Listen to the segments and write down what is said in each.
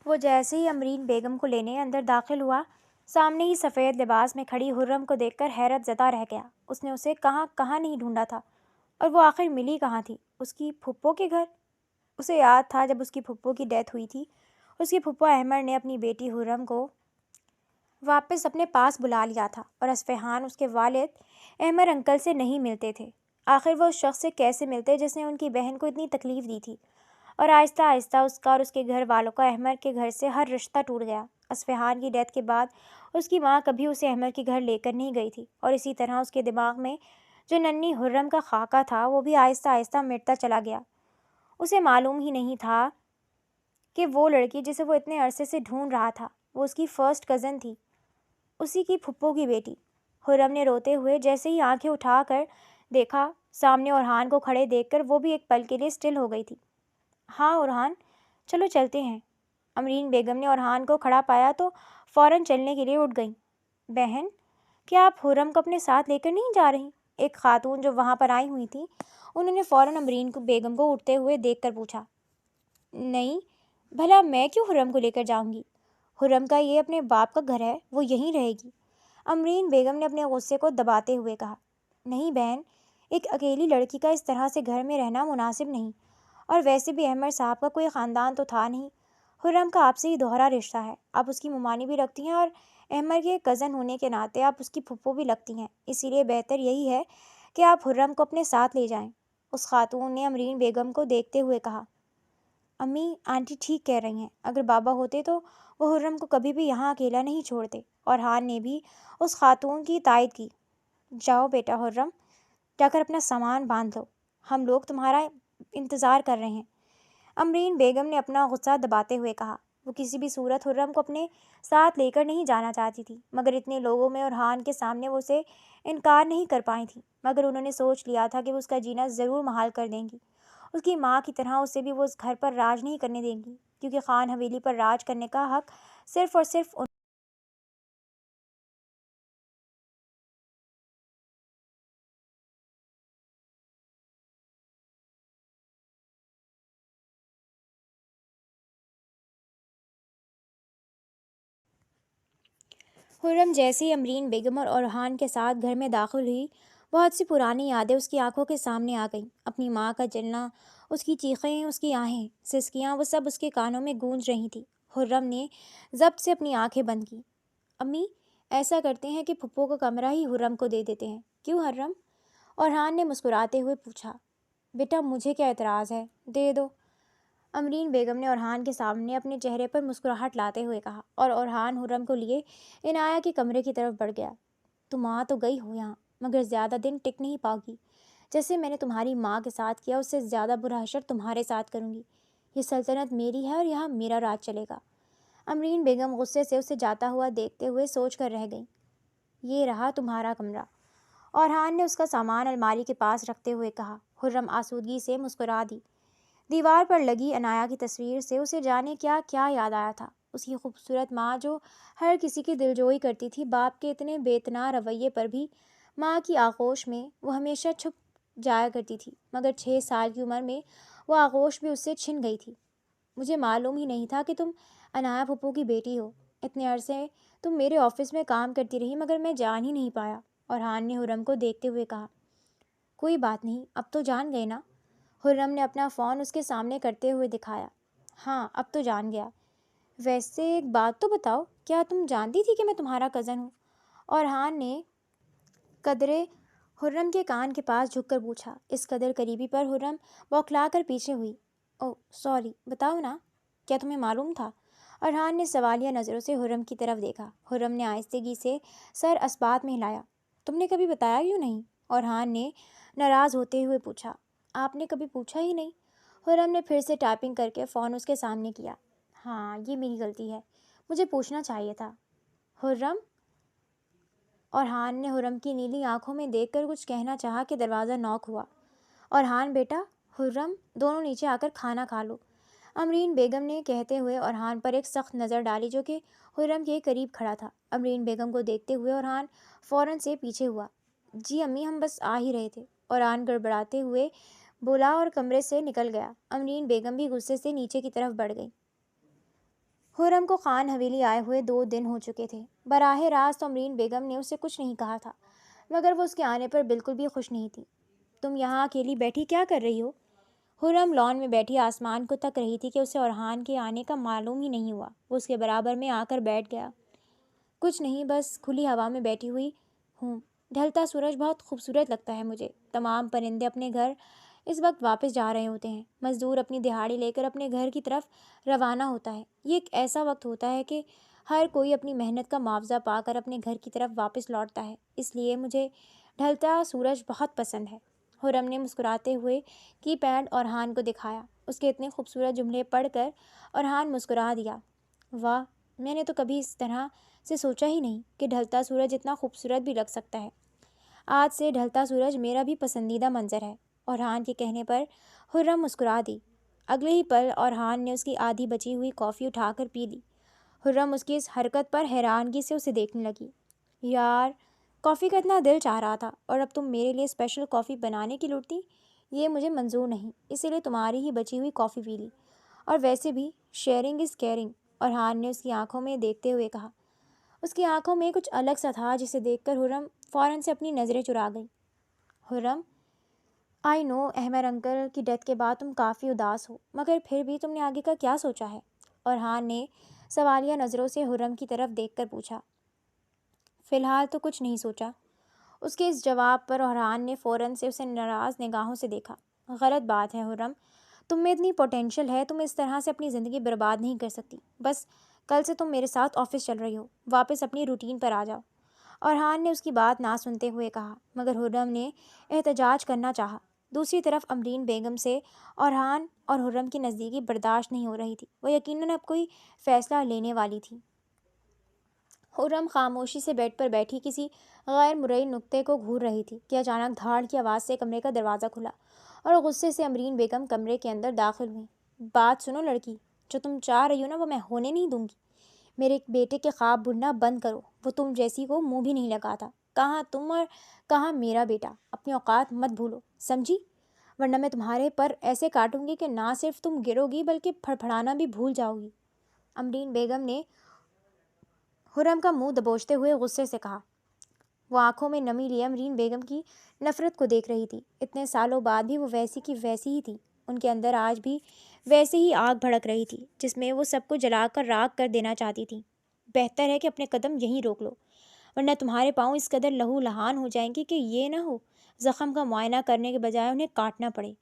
وہ جیسے ہی امرین بیگم کو لینے اندر داخل ہوا، سامنے ہی سفید لباس میں کھڑی حرم کو دیکھ کر حیرت زدہ رہ گیا۔ اس نے اسے کہاں کہاں نہیں ڈھونڈا تھا، اور وہ آخر ملی کہاں تھی؟ اس کی پھپھو کے گھر۔ اسے یاد تھا جب اس کی پھپھو کی ڈیتھ ہوئی تھی، اس کی پھپھو احمر نے اپنی بیٹی حرم کو واپس اپنے پاس بلا لیا تھا، اور اصفہان اس کے والد احمر انکل سے نہیں ملتے تھے۔ آخر وہ اس شخص سے کیسے ملتے جس نے ان کی بہن کو اتنی تکلیف دی تھی؟ اور آہستہ آہستہ اس کا اور اس کے گھر والوں کا احمر کے گھر سے ہر رشتہ ٹوٹ گیا۔ اصفہان کی ڈیتھ کے بعد اس کی ماں کبھی اسے احمر کے گھر لے کر نہیں گئی تھی، اور اسی طرح اس کے دماغ میں جو ننھی حرم کا خاکہ تھا وہ بھی آہستہ آہستہ مٹتا چلا گیا۔ اسے معلوم ہی نہیں تھا کہ وہ لڑکی جسے وہ اتنے عرصے سے ڈھونڈ رہا تھا، وہ اس کی فرسٹ کزن تھی، اسی کی پھپھو کی بیٹی۔ حرم نے روتے ہوئے جیسے ہی آنکھیں اٹھا کر دیکھا سامنے اورحان کو کھڑے دیکھ کر وہ بھی ایک پل کے لیے اسٹل ہو گئی تھی۔ ہاں اورحان، چلو چلتے ہیں۔ امرین بیگم نے اورحان کو کھڑا پایا تو فوراً چلنے کے لیے اٹھ گئیں۔ بہن، کیا آپ حرم کو اپنے ساتھ لے کر نہیں جا رہی؟ ایک خاتون جو وہاں پر آئی ہوئی تھی، انہوں نے فوراً امرین بیگم کو اٹھتے ہوئے دیکھ کر پوچھا۔ نہیں، بھلا میں کیوں حرم کو لے کر جاؤں گی؟ حرم کا یہ اپنے باپ کا گھر ہے، وہ یہیں رہے گی۔ امرین بیگم نے اپنے غصے کو دباتے ہوئے کہا۔ نہیں بہن، ایک اکیلی لڑکی کا اس طرح سے گھر میں رہنا مناسب نہیں، اور ویسے بھی احمد صاحب کا کوئی خاندان تو تھا نہیں۔ حرم کا آپ سے ہی دوہرا رشتہ ہے، آپ اس کی ممانی بھی لگتی ہیں، اور احمد کے کزن ہونے کے ناطے آپ اس کی پھپھو بھی لگتی ہیں، اسی لیے بہتر یہی ہے کہ آپ حرم کو اپنے ساتھ لے جائیں۔ اس خاتون نے امرین بیگم کو دیکھتے ہوئے کہا۔ امی، آنٹی ٹھیک کہہ رہی ہیں، اگر بابا ہوتے تو وہ حرم کو کبھی بھی یہاں اکیلا نہیں چھوڑتے۔ اورحان نے بھی اس خاتون کی تائید کی۔ جاؤ بیٹا حرم، جا کر اپنا سامان باندھ لو، ہم لوگ تمہارا انتظار کر رہے ہیں۔ امرین بیگم نے اپنا غصہ دباتے ہوئے کہا۔ وہ کسی بھی صورت حرم کو اپنے ساتھ لے کر نہیں جانا چاہتی تھی، مگر اتنے لوگوں میں اورحان کے سامنے وہ اسے انکار نہیں کر پائی تھی۔ مگر انہوں نے سوچ لیا تھا کہ وہ اس کا جینا ضرور محال کر دیں گی۔ اس کی ماں کی طرح اسے بھی وہ اس گھر پر راج نہیں کرنے دیں گی، کیونکہ خان حویلی پر راج کرنے کا حق صرف اور صرف حرم جیسے ہی امرین بیگم اور اورحان کے ساتھ گھر میں داخل ہوئی، بہت سی پرانی یادیں اس کی آنکھوں کے سامنے آ گئیں۔ اپنی ماں کا جلنا، اس کی چیخیں، اس کی آہیں، سسکیاں، وہ سب اس کے کانوں میں گونج رہی تھیں۔ حرم نے ضبط سے اپنی آنکھیں بند کی۔ امی، ایسا کرتے ہیں کہ پھپھو کا کمرہ ہی حرم کو دے دیتے ہیں۔ کیوں حرم؟ اورحان نے مسکراتے ہوئے پوچھا۔ بیٹا مجھے کیا اعتراض ہے، دے دو۔ امرین بیگم نے اورحان کے سامنے اپنے چہرے پر مسکراہٹ لاتے ہوئے کہا، اور اورحان حرم کو لیے عنایہ کے کمرے کی طرف بڑھ گیا۔ تم آ تو گئی ہو یہاں، مگر زیادہ دن ٹک نہیں پاؤ گی۔ جیسے میں نے تمہاری ماں کے ساتھ کیا، اس سے زیادہ برا حشر تمہارے ساتھ کروں گی۔ یہ سلطنت میری ہے اور یہاں میرا راج چلے گا۔ امرین بیگم غصے سے اسے جاتا ہوا دیکھتے ہوئے سوچ کر رہ گئیں۔ یہ رہا تمہارا کمرہ۔ اورحان نے اس کا سامان الماری کے پاس رکھتے ہوئے کہا۔ حرم آسودگی سے مسکرا دی۔ دیوار پر لگی عنایہ کی تصویر سے اسے جانے کیا کیا یاد آیا تھا۔ اس کی خوبصورت ماں جو ہر کسی کی دلجوئی کرتی تھی، باپ کے اتنے بے اتنا رویے پر بھی ماں کی آغوش میں وہ ہمیشہ چھپ جایا کرتی تھی، مگر 6 سال کی عمر میں وہ آغوش بھی اس سے چھن گئی تھی۔ مجھے معلوم ہی نہیں تھا کہ تم عنایہ پھپھو کی بیٹی ہو۔ اتنے عرصے تم میرے آفس میں کام کرتی رہی، مگر میں جان ہی نہیں پایا۔ اورحان نے حرم کو دیکھتے ہوئے کہا۔ کوئی بات نہیں، اب تو جان گئے نا؟ حرم نے اپنا فون اس کے سامنے کرتے ہوئے دکھایا۔ ہاں، اب تو جان گیا۔ ویسے ایک بات تو بتاؤ، کیا تم جانتی تھی کہ میں تمہارا کزن ہوں؟ اورحان نے قدرے حرم کے کان کے پاس جھک کر پوچھا۔ اس قدر قریبی پر حرم بوکھلا کر پیچھے ہوئی۔ اوہ سوری، بتاؤ نا، کیا تمہیں معلوم تھا؟ اورحان نے سوالیہ نظروں سے حرم کی طرف دیکھا۔ حرم نے آہستگی سے سر اثبات میں ہلایا۔ تم نے کبھی بتایا کیوں نہیں؟ اورحان نے ناراض ہوتے ہوئے پوچھا۔ آپ نے کبھی پوچھا ہی نہیں۔ حرم نے پھر سے ٹائپنگ کر کے فون اس کے سامنے کیا۔ ہاں، یہ میری غلطی ہے، مجھے پوچھنا چاہیے تھا۔ حرم؟ اورحان نے حرم کی نیلی آنکھوں میں دیکھ کر کچھ کہنا چاہا کہ دروازہ نوک ہوا۔ اورحان بیٹا، حرم، دونوں نیچے آ کر کھانا کھا لو، امرین بیگم نے کہتے ہوئے اورحان پر ایک سخت نظر ڈالی جو کہ حرم کے قریب کھڑا تھا۔ امرین بیگم کو دیکھتے ہوئے اورحان فوراً سے پیچھے ہوا۔ جی امی، ہم بس آ ہی رہے تھے، اورحان گڑبڑاتے ہوئے بولا اور کمرے سے نکل گیا۔ امرین بیگم بھی غصے سے نیچے کی طرف بڑھ گئی۔ خرم کو خان حویلی آئے ہوئے 2 دن ہو چکے تھے۔ براہ راست امرین بیگم نے اسے کچھ نہیں کہا تھا، مگر وہ اس کے آنے پر بالکل بھی خوش نہیں تھی۔ تم یہاں اکیلی بیٹھی کیا کر رہی ہو؟ خرم لان میں بیٹھی آسمان کو تک رہی تھی کہ اسے اورحان کے آنے کا معلوم ہی نہیں ہوا۔ وہ اس کے برابر میں آ کر بیٹھ گیا۔ کچھ نہیں، بس کھلی ہوا میں بیٹھی ہوئی ہوں۔ ڈھلتا سورج بہت خوبصورت لگتا ہے مجھے۔ تمام پرندے اپنے گھر اس وقت واپس جا رہے ہوتے ہیں۔ مزدور اپنی دہاڑی لے کر اپنے گھر کی طرف روانہ ہوتا ہے۔ یہ ایک ایسا وقت ہوتا ہے کہ ہر کوئی اپنی محنت کا معاوضہ پا کر اپنے گھر کی طرف واپس لوٹتا ہے، اس لیے مجھے ڈھلتا سورج بہت پسند ہے۔ خرم نے مسکراتے ہوئے کی پیڈ اورحان کو دکھایا۔ اس کے اتنے خوبصورت جملے پڑھ کر اورحان مسکرا دیا۔ واہ، میں نے تو کبھی اس طرح سے سوچا ہی نہیں کہ ڈھلتا سورج اتنا خوبصورت بھی لگ سکتا ہے۔ آج سے ڈھلتا سورج میرا بھی پسندیدہ منظر ہے۔ اورحان کے کہنے پر خرم مسکرا دی۔ اگلے ہی پل اورحان نے اس کی آدھی بچی ہوئی کافی اٹھا کر پی لی۔ خرم اس کی اس حرکت پر حیرانگی سے اسے دیکھنے لگی۔ یار، کافی کا اتنا دل چاہ رہا تھا اور اب تم میرے لیے اسپیشل کافی بنانے کی لوٹتی؟ یہ مجھے منظور نہیں، اسی لیے تمہاری ہی بچی ہوئی کافی پی لی۔ اور ویسے بھی شیئرنگ از کیئرنگ، اورحان نے اس کی آنکھوں میں دیکھتے ہوئے کہا۔ اس کی آنکھوں میں کچھ الگ سا تھا جسے دیکھ کر خرم فوراً سے اپنی نظریں چرا گئی۔ خرم، آئی نو احمر انکل کی ڈیتھ کے بعد تم کافی اداس ہو، مگر پھر بھی تم نے آگے کا کیا سوچا ہے؟ اورحان نے سوالیہ نظروں سے خرم کی طرف دیکھ کر پوچھا۔ فی الحال تو کچھ نہیں سوچا۔ اس کے اس جواب پر اورحان نے فوراً سے اسے ناراض نگاہوں سے دیکھا۔ غلط بات ہے خرم، تم میں اتنی پوٹینشل ہے، تم اس طرح سے اپنی زندگی برباد نہیں کر سکتی۔ بس کل سے تم میرے ساتھ آفس چل رہی ہو، واپس اپنی روٹین پر آ جاؤ۔ اورحان نے اس کی بات نہ سنتے ہوئے کہا، مگر خرم نے احتجاج کرنا چاہا۔ دوسری طرف امرین بیگم سے اورحان اور خرم کی نزدیکی برداشت نہیں ہو رہی تھی۔ وہ یقیناً اب کوئی فیصلہ لینے والی تھی۔ خرم خاموشی سے بیڈ پر بیٹھی کسی غیر مرئی نکتے کو گھور رہی تھی کہ اچانک دھاڑ کی آواز سے کمرے کا دروازہ کھلا اور غصے سے امرین بیگم کمرے کے اندر داخل ہوئیں۔ بات سنو لڑکی، جو تم چاہ رہی ہو نا وہ میں ہونے نہیں دوں گی۔ میرے بیٹے کے خواب بننا بند کرو، وہ تم جیسی کو منہ بھی نہیں لگاتا۔ کہاں تم اور کہاں میرا بیٹا، اپنی اوقات مت بھولو، سمجھی؟ ورنہ میں تمہارے پر ایسے کاٹوں گی کہ نہ صرف تم گرو گی بلکہ پھڑپھڑانا بھی بھول جاؤ گی۔ امرین بیگم نے خرم کا منہ دبوچتے ہوئے غصے سے کہا۔ وہ آنکھوں میں نمی لیے امرین بیگم کی نفرت کو دیکھ رہی تھی۔ اتنے سالوں بعد بھی وہ ویسی کی ویسی ہی تھی۔ ان کے اندر آج بھی ویسے ہی آگ بھڑک رہی تھی جس میں وہ سب کو جلا کر راکھ کر دینا چاہتی تھی۔ بہتر ہے کہ اپنے قدم یہیں روک لو، ورنہ تمہارے پاؤں اس قدر لہو لہان ہو جائیں گے کہ یہ نہ ہو زخم کا معائنہ کرنے کے بجائے انہیں کاٹنا پڑے۔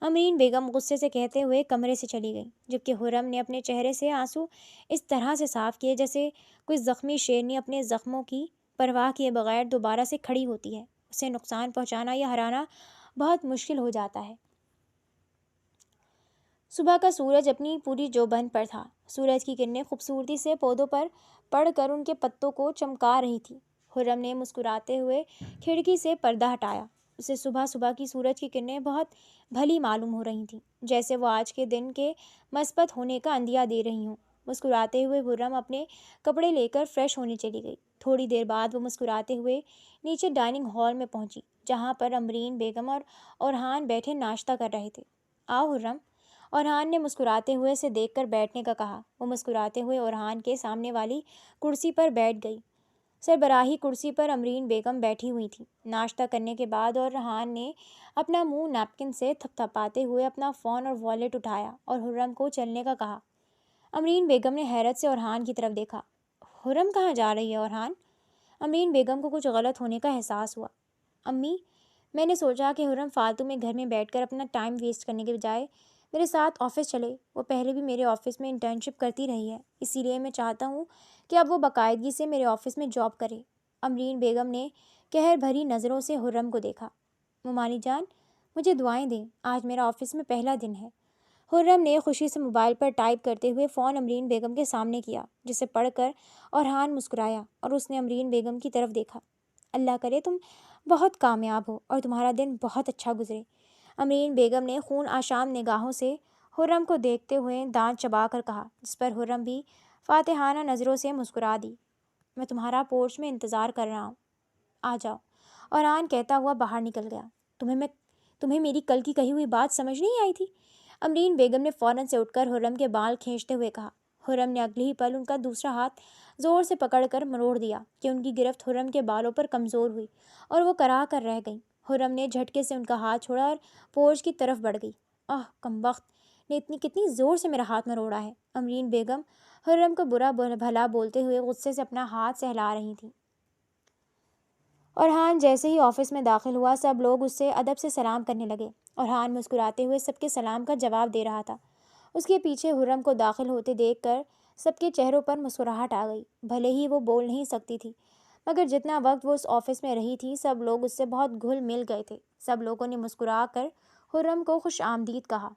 امرین بیگم غصے سے کہتے ہوئے کمرے سے چلی گئی، جبکہ خرم نے اپنے چہرے سے آنسو اس طرح سے صاف کیے جیسے کوئی زخمی شیرنی اپنے زخموں کی پرواہ کیے بغیر دوبارہ سے کھڑی ہوتی ہے۔ اسے نقصان پہنچانا یا ہرانا بہت مشکل ہو جاتا ہے۔ صبح کا سورج اپنی پوری جوبن پر تھا۔ سورج کی کرنیں خوبصورتی سے پودوں پر پڑ کر ان کے پتوں کو چمکا رہی تھی۔ خرم نے مسکراتے ہوئے کھڑکی سے پردہ ہٹایا۔ اسے صبح صبح کی سورج کی کرنیں بہت بھلی معلوم ہو رہی تھیں، جیسے وہ آج کے دن کے مثبت ہونے کا عندیہ دے رہی ہوں۔ مسکراتے ہوئے خرم اپنے کپڑے لے کر فریش ہونے چلی گئی۔ تھوڑی دیر بعد وہ مسکراتے ہوئے نیچے ڈائننگ ہال میں پہنچی، جہاں پر امرین بیگم اور اورحان بیٹھے ناشتہ کر رہے تھے۔ آؤ خرم، اورحان نے مسکراتے ہوئے اسے دیکھ کر بیٹھنے کا کہا۔ وہ مسکراتے ہوئے اورحان کے سامنے والی کرسی پر بیٹھ گئی۔ سربراہی کرسی پر امرین بیگم بیٹھی ہوئی تھی۔ ناشتہ کرنے کے بعد اورحان نے اپنا منہ نیپکن سے تھپتھپاتے ہوئے اپنا فون اور والیٹ اٹھایا اور خرم کو چلنے کا کہا۔ امرین بیگم نے حیرت سے اورحان کی طرف دیکھا۔ خرم کہاں جا رہی ہے اورحان؟ امرین بیگم کو کچھ غلط ہونے کا احساس ہوا۔ امی، میں نے سوچا کہ خرم فالتو میں گھر میں بیٹھ کر اپنا ٹائم ویسٹ کرنے کے بجائے میرے ساتھ آفس چلے۔ وہ پہلے بھی میرے آفس میں انٹرنشپ کرتی رہی ہے، اسی لیے میں چاہتا ہوں کہ اب وہ باقاعدگی سے میرے آفس میں جاب کرے۔ امرین بیگم نے قہر بھری نظروں سے خرم کو دیکھا۔ ممانی جان، مجھے دعائیں دیں، آج میرا آفس میں پہلا دن ہے۔ خرم نے خوشی سے موبائل پر ٹائپ کرتے ہوئے فون امرین بیگم کے سامنے کیا، جسے پڑھ کر اورحان مسکرایا اور اس نے امرین بیگم کی طرف دیکھا۔ اللہ کرے تم بہت کامیاب ہو اور تمہارا دن بہت اچھا گزرے۔ امرین بیگم نے خون آشام نگاہوں سے خرم کو دیکھتے ہوئے دانت چبا کر کہا، جس پر خرم بھی فاتحانہ نظروں سے مسکرا دی۔ میں تمہارا پورچ میں انتظار کر رہا ہوں، آ جاؤ، اورحان کہتا ہوا باہر نکل گیا۔ تمہیں میری کل کی کہی ہوئی بات سمجھ نہیں آئی تھی؟ امرین بیگم نے فوراً سے اٹھ کر خرم کے بال کھینچتے ہوئے کہا۔ حرم نے اگلے ہی پل ان کا دوسرا ہاتھ زور سے پکڑ کر مروڑ دیا کہ ان کی گرفت حرم کے بالوں پر کمزور ہوئی اور وہ کرا کر رہ گئیں۔ حرم نے جھٹکے سے ان کا ہاتھ چھوڑا اور پورچ کی طرف بڑھ گئی۔ کمبخت نے کتنی زور سے میرا ہاتھ مروڑا ہے۔ امرین بیگم حرم کو برا بھلا بولتے ہوئے غصے سے اپنا ہاتھ سہلا رہی تھیں۔ اورحان جیسے ہی آفس میں داخل ہوا سب لوگ اس سے ادب سے سلام کرنے لگے۔ اورحان مسکراتے ہوئے سب کے سلام کا جواب دے رہا تھا۔ اس کے پیچھے حرم کو داخل ہوتے دیکھ کر سب کے چہروں پر مسکراہٹ آ گئی۔ بھلے ہی وہ بول نہیں سکتی تھی، مگر جتنا وقت وہ اس آفس میں رہی تھی سب لوگ اس سے بہت گھل مل گئے تھے۔ سب لوگوں نے مسکرا کر حرم کو خوش آمدید کہا۔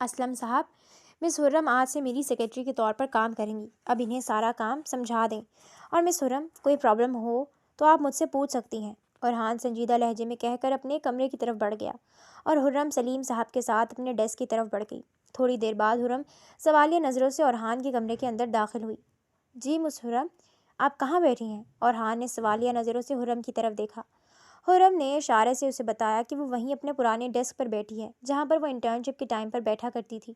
اسلم صاحب، مس حرم آج سے میری سیکرٹری کے طور پر کام کریں گی۔ اب انہیں سارا کام سمجھا دیں، اور مس حرم کوئی پرابلم ہو تو آپ مجھ سے پوچھ سکتی ہیں۔ اورحان سنجیدہ لہجے میں کہہ کر اپنے کمرے کی طرف بڑھ گیا اور حرم سلیم صاحب کے ساتھ اپنے ڈیسک کی طرف بڑھ گئی۔ تھوڑی دیر بعد حرم سوالیہ نظروں سے اورحان کے کمرے کے اندر داخل ہوئی۔ جی مس حرم، آپ کہاں بیٹھی ہیں؟ اورحان نے سوالیہ نظروں سے حرم کی طرف دیکھا۔ حرم نے اشارے سے اسے بتایا کہ وہ وہیں اپنے پرانے ڈیسک پر بیٹھی ہے جہاں پر وہ انٹرنشپ کے ٹائم پر بیٹھا کرتی تھی۔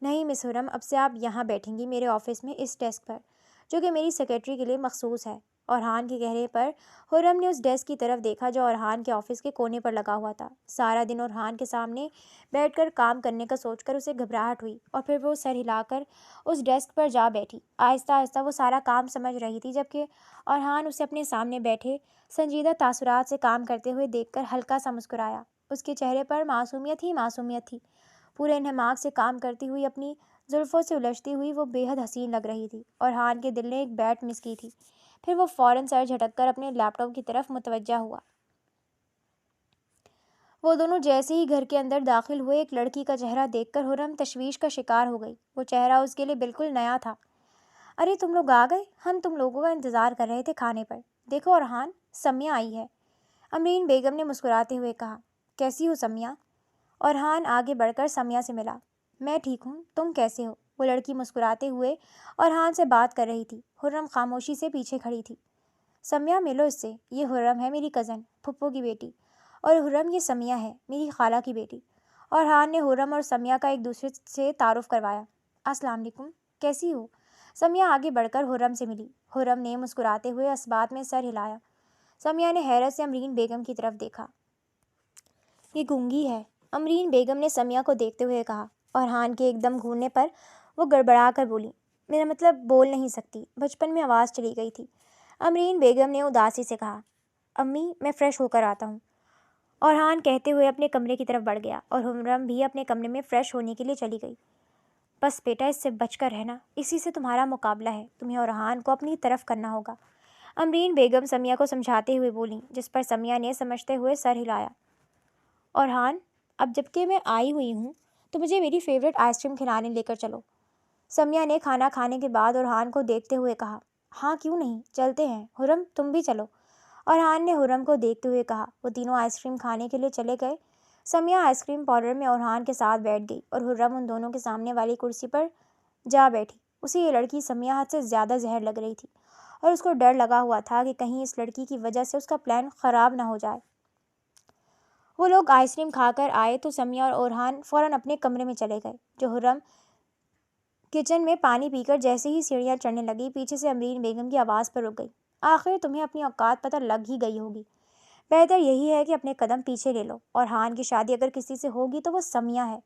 نہیں مس حرم، اب سے آپ یہاں بیٹھیں گی میرے آفس میں اس ڈیسک پر، جو کہ میری سیکرٹری کے لیے مخصوص ہے۔ اورحان کے کہنے پر حرم نے اس ڈیسک کی طرف دیکھا جو اورحان کے آفس کے کونے پر لگا ہوا تھا۔ سارا دن اورحان کے سامنے بیٹھ کر کام کرنے کا سوچ کر اسے گھبراہٹ ہوئی اور پھر وہ سر ہلا کر اس ڈیسک پر جا بیٹھی۔ آہستہ آہستہ وہ سارا کام سمجھ رہی تھی، جبکہ اورحان اسے اپنے سامنے بیٹھے سنجیدہ تاثرات سے کام کرتے ہوئے دیکھ کر ہلکا سا مسکرایا۔ اس کے چہرے پر معصومیت ہی معصومیت تھی۔ پورے انہماک سے کام کرتی ہوئی، اپنی زلفوں سے الجھتی ہوئی وہ بے حد حسین لگ رہی تھی۔ اورحان کے دل نے ایک بیٹ مس کی تھی۔ پھر وہ فوراً سر جھٹک کر اپنے لیپ ٹاپ کی طرف متوجہ ہوا۔ وہ دونوں جیسے ہی گھر کے اندر داخل ہوئے ایک لڑکی کا چہرہ دیکھ کر حرم تشویش کا شکار ہو گئی۔ وہ چہرہ اس کے لیے بالکل نیا تھا۔ ارے تم لوگ آ گئے، ہم تم لوگوں کا انتظار کر رہے تھے کھانے پر۔ دیکھو اورحان، سمیہ آئی ہے، امرین بیگم نے مسکراتے ہوئے کہا۔ کیسی ہو سمیہ؟ اورحان آگے بڑھ کر سمیہ سے ملا۔ میں ٹھیک ہوں، تم کیسے ہو؟ وہ لڑکی مسکراتے ہوئے اورحان سے بات کر رہی تھی۔ حرم خاموشی سے پیچھے کھڑی تھی۔ سمیہ ملو اس سے، یہ حرم ہے میری کزن، پھپھو کی بیٹی، اور حرم یہ سمیہ ہے میری خالہ کی بیٹی۔ اورحان نے حرم اور سمیہ کا ایک دوسرے سے تعارف کروایا۔ السلام علیکم، کیسی ہو؟ سمیہ آگے بڑھ کر حرم سے ملی۔ حرم نے مسکراتے ہوئے اس بات میں سر ہلایا۔ سمیہ نے حیرت سے امرین بیگم کی طرف دیکھا۔ یہ گونگی ہے، امرین بیگم نے سمیہ کو دیکھتے ہوئے کہا۔ اورحان کے ایک دم گھورنے پر وہ گڑبڑا کر بولی، میرا مطلب بول نہیں سکتی، بچپن میں آواز چلی گئی تھی۔ امرین بیگم نے اداسی سے کہا۔ امی، میں فریش ہو کر آتا ہوں، اورحان کہتے ہوئے اپنے کمرے کی طرف بڑھ گیا اور حرم بھی اپنے کمرے میں فریش ہونے کے لیے چلی گئی۔ بس بیٹا، اس سے بچ کر رہنا، اسی سے تمہارا مقابلہ ہے، تمہیں اورحان کو اپنی طرف کرنا ہوگا، امرین بیگم سمیہ کو سمجھاتے ہوئے بولیں، جس پر سمیہ نے سمجھتے ہوئے سر ہلایا۔ اورحان، اب جب کہ میں آئی ہوئی ہوں تو مجھے میری فیوریٹ آئس کریم کھلانے لے کر چلو، سمیہ نے کھانا کھانے کے بعد اورحان کو دیکھتے ہوئے کہا۔ ہاں کیوں نہیں، چلتے ہیں، حرم تم بھی چلو، اورحان نے حرم کو دیکھتے ہوئے کہا۔ وہ تینوں آئس کریم کھانے کے لیے چلے گئے۔ سمیہ آئس کریم پارلر میں اورحان کے ساتھ بیٹھ گئی اور حرم ان دونوں کے سامنے والی کرسی پر جا بیٹھی۔ اسے یہ لڑکی سمیہ حد سے زیادہ زہر لگ رہی تھی اور اس کو ڈر لگا ہوا تھا کہ کہیں اس لڑکی کی وجہ سے اس کا پلان خراب نہ ہو جائے۔ وہ لوگ آئس کریم کھا کر آئے تو سمیہ اور اورحان فوراً اپنے کمرے میں چلے گئے۔ جو حرم کچن میں پانی پی کر جیسے ہی سیڑھیاں چڑھنے لگی، پیچھے سے امرین بیگم کی آواز پر رک گئی۔ آخر تمہیں اپنی اوقات پتہ لگ ہی گئی ہوگی، بہتر یہی ہے کہ اپنے قدم پیچھے لے لو۔ اورحان کی شادی اگر کسی سے ہوگی تو وہ سمیہ ہے،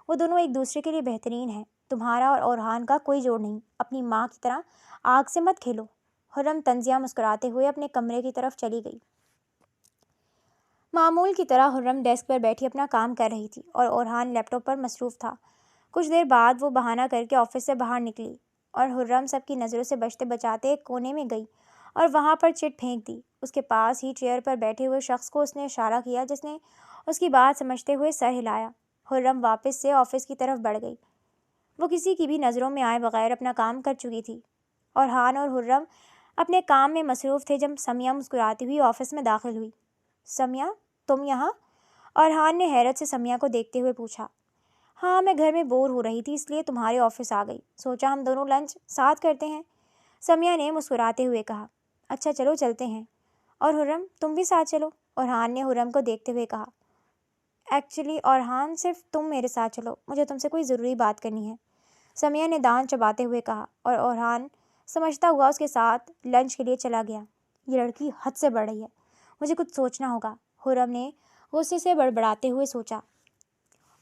وہ دونوں ایک دوسرے کے لیے بہترین ہیں، تمہارا اور اورحان کا کوئی جوڑ نہیں، اپنی ماں کی طرح آگ سے مت کھیلو۔ حرم طنزیہ مسکراتے ہوئے اپنے کمرے کی طرف چلی گئی۔ معمول کی طرح حرم ڈیسک پر بیٹھی اپنا کام کر رہی تھی اور اورحان لیپ ٹاپ پر مصروف تھا۔ کچھ دیر بعد وہ بہانہ کر کے آفس سے باہر نکلی اور حرم سب کی نظروں سے بچتے بچاتے ایک کونے میں گئی اور وہاں پر چٹ پھینک دی۔ اس کے پاس ہی چیئر پر بیٹھے ہوئے شخص کو اس نے اشارہ کیا، جس نے اس کی بات سمجھتے ہوئے سر ہلایا۔ حرم واپس سے آفس کی طرف بڑھ گئی۔ وہ کسی کی بھی نظروں میں آئے بغیر اپنا کام کر چکی تھی۔ اورحان اور حرم اپنے کام میں مصروف تھے جب سمیہ مسکراتی ہوئی آفس میں داخل ہوئی۔ سمیہ، تم یہاں؟ اورحان نے حیرت سے سمیہ کو دیکھتے ہوئے پوچھا۔ ہاں، میں گھر میں بور ہو رہی تھی، اس لیے تمہارے آفس آ گئی، سوچا ہم دونوں لنچ ساتھ کرتے ہیں، سمیہ نے مسکراتے ہوئے کہا۔ اچھا چلو چلتے ہیں، اور حرم تم بھی ساتھ چلو، اورحان نے حرم کو دیکھتے ہوئے کہا۔ ایکچولی اورحان، صرف تم میرے ساتھ چلو، مجھے تم سے کوئی ضروری بات کرنی ہے۔ سمیہ نے دانت چباتے ہوئے کہا، اور اورحان سمجھتا ہوا اس کے ساتھ لنچ کے لیے چلا گیا۔ یہ لڑکی حد سے بڑھ رہی ہے، مجھے کچھ سوچنا ہوگا، خرم نے غصے سے بڑبڑاتے ہوئے سوچا۔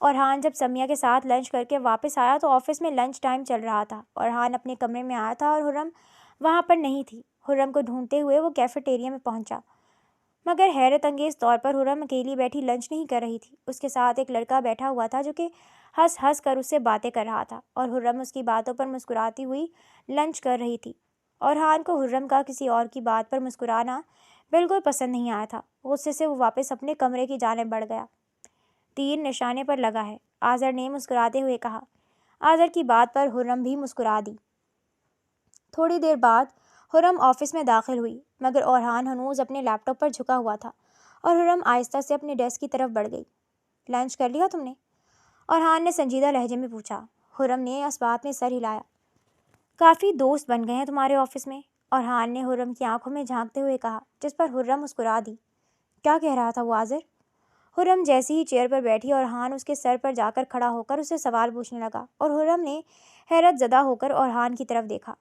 اورحان جب سمیہ کے ساتھ لنچ کر کے واپس آیا تو آفس میں لنچ ٹائم چل رہا تھا۔ اورحان اپنے کمرے میں آیا تھا اور خرم وہاں پر نہیں تھی۔ خرم کو ڈھونڈتے ہوئے وہ کیفیٹیریا میں پہنچا، مگر حیرت انگیز طور پر خرم اکیلی بیٹھی لنچ نہیں کر رہی تھی۔ اس کے ساتھ ایک لڑکا بیٹھا ہوا تھا جو کہ ہنس ہنس کر اس سے باتیں کر رہا تھا، اور خرم اس کی باتوں پر مسکراتی ہوئی لنچ کر رہی تھی۔ اورحان کو خرم کا کسی اور کی بات پر مسکرانا بالکل پسند نہیں آیا تھا۔ غصے سے وہ واپس اپنے کمرے کی جانب بڑھ گیا۔ تیر نشانے پر لگا ہے، آذر نے مسکراتے ہوئے کہا۔ آذر کی بات پر خرم بھی مسکرا دی۔ تھوڑی دیر بعد خرم آفس میں داخل ہوئی، مگر اورحان ہنوز اپنے لیپ ٹاپ پر جھکا ہوا تھا، اور خرم آہستہ سے اپنے ڈیسک کی طرف بڑھ گئی۔ لنچ کر لیا تم نے؟ اورحان نے سنجیدہ لہجے میں پوچھا۔ خرم نے اس بات میں سر ہلایا۔ کافی دوست بن گئے ہیں تمہارے آفس میں، اورحان نے خرم کی آنکھوں میں جھانکتے ہوئے کہا، جس پر خرم مسکرا دی۔ کیا کہہ رہا تھا وہ آذر؟ خرم جیسی ہی چیئر پر بیٹھی اورحان اس کے سر پر جا کر کھڑا ہو کر اسے سوال پوچھنے لگا، اور خرم نے حیرت زدہ ہو کر اورحان کی طرف دیکھا۔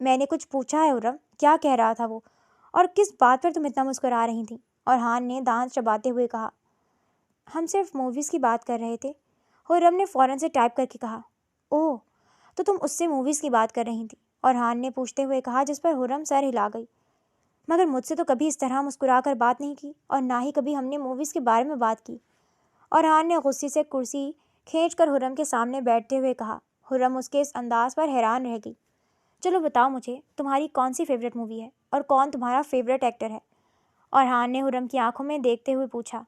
میں نے کچھ پوچھا ہے خرم، کیا کہہ رہا تھا وہ، اور کس بات پر تم اتنا مسکرا رہی تھیں؟ اورحان نے دانت چباتے ہوئے کہا۔ ہم صرف موویز کی بات کر رہے تھے، خرم نے فوراً سے ٹائپ کر کے کہا۔ اوہ، تو تم اس سے موویز کی بات کر رہی تھی، اورحان نے پوچھتے ہوئے کہا، جس پر خرم سر ہلا گئی۔ مگر مجھ سے تو کبھی اس طرح مسکرا کر بات نہیں کی، اور نہ ہی کبھی ہم نے موویز کے بارے میں بات کی، اورحان نے غصے سے کرسی کھینچ کر خرم کے سامنے بیٹھتے ہوئے کہا۔ خرم اس کے اس انداز پر حیران رہ گئی۔ چلو بتاؤ مجھے، تمہاری کون سی فیوریٹ مووی ہے، اور کون تمہارا فیوریٹ ایکٹر ہے؟ اورحان نے خرم کی آنکھوں میں دیکھتے ہوئے پوچھا۔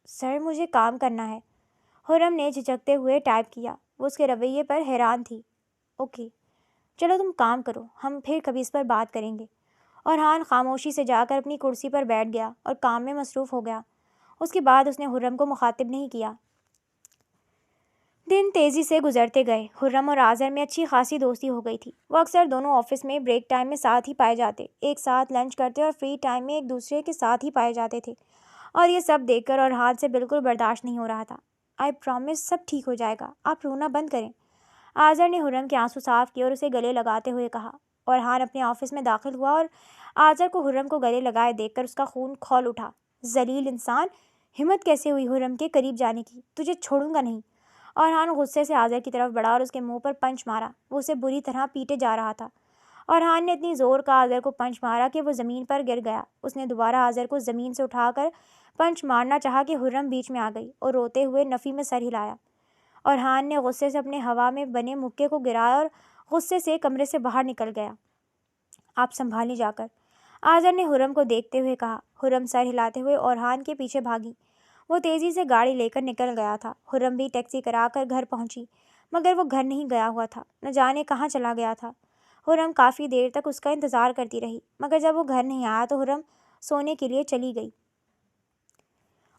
سر مجھے کام کرنا ہے، خرم نے جھجکتے ہوئے ٹائپ کیا۔ وہ اس کے رویے پر حیران تھی۔ اوکے، چلو تم کام کرو، ہم پھر کبھی اس پر بات کریں گے۔ اورحان خاموشی سے جا کر اپنی کرسی پر بیٹھ گیا اور کام میں مصروف ہو گیا۔ اس کے بعد اس نے خرم کو مخاطب نہیں کیا۔ دن تیزی سے گزرتے گئے۔ خرم اور آذر میں اچھی خاصی دوستی ہو گئی تھی۔ وہ اکثر دونوں آفس میں بریک ٹائم میں ساتھ ہی پائے جاتے، ایک ساتھ لنچ کرتے اور فری ٹائم میں ایک دوسرے کے ساتھ ہی پائے جاتے تھے، اور یہ سب دیکھ کر اورحان سے بالکل برداشت نہیں ہو رہا تھا۔ آئی پرامس سب ٹھیک ہو جائے گا، آپ رونا بند کریں، آذر نے خرم کے آنسو صاف کیے اور اسے گلے لگاتے ہوئے کہا۔ اورحان اپنے آفس میں داخل ہوا اور آذر کو خرم کو گلے لگائے دیکھ کر اس کا خون کھول اٹھا۔ ذلیل انسان، ہمت کیسے ہوئی خرم کے قریب جانے کی، تجھے چھوڑوں گا نہیں۔ اورحان غصے سے آذر کی طرف بڑھا اور اس کے منہ پر پنچ مارا۔ وہ اسے بری طرح پیٹے جا رہا تھا۔ اورحان نے اتنی زور کا آذر کو پنچ مارا کہ وہ زمین پر گر گیا۔ اس نے دوبارہ آذر کو زمین سے اٹھا کر پنچ مارنا چاہا کہ خرم بیچ میں آ گئی اور روتے ہوئے نفی میں سر ہلایا۔ اورحان نے غصے سے اپنے ہوا میں بنے مکے کو گرایا اور غصے سے کمرے سے باہر نکل گیا۔ آپ سنبھالیں جا کر، آذر نے خرم کو دیکھتے ہوئے کہا۔ خرم سر ہلاتے ہوئے اورحان کے پیچھے بھاگی۔ وہ تیزی سے گاڑی لے کر نکل گیا تھا۔ خرم بھی ٹیکسی کرا کر گھر پہنچی، مگر وہ گھر نہیں گیا ہوا تھا، نہ جانے کہاں چلا گیا تھا۔ خرم کافی دیر تک اس کا انتظار کرتی رہی، مگر جب وہ گھر نہیں آیا تو خرم سونے کے لیے چلی گئی۔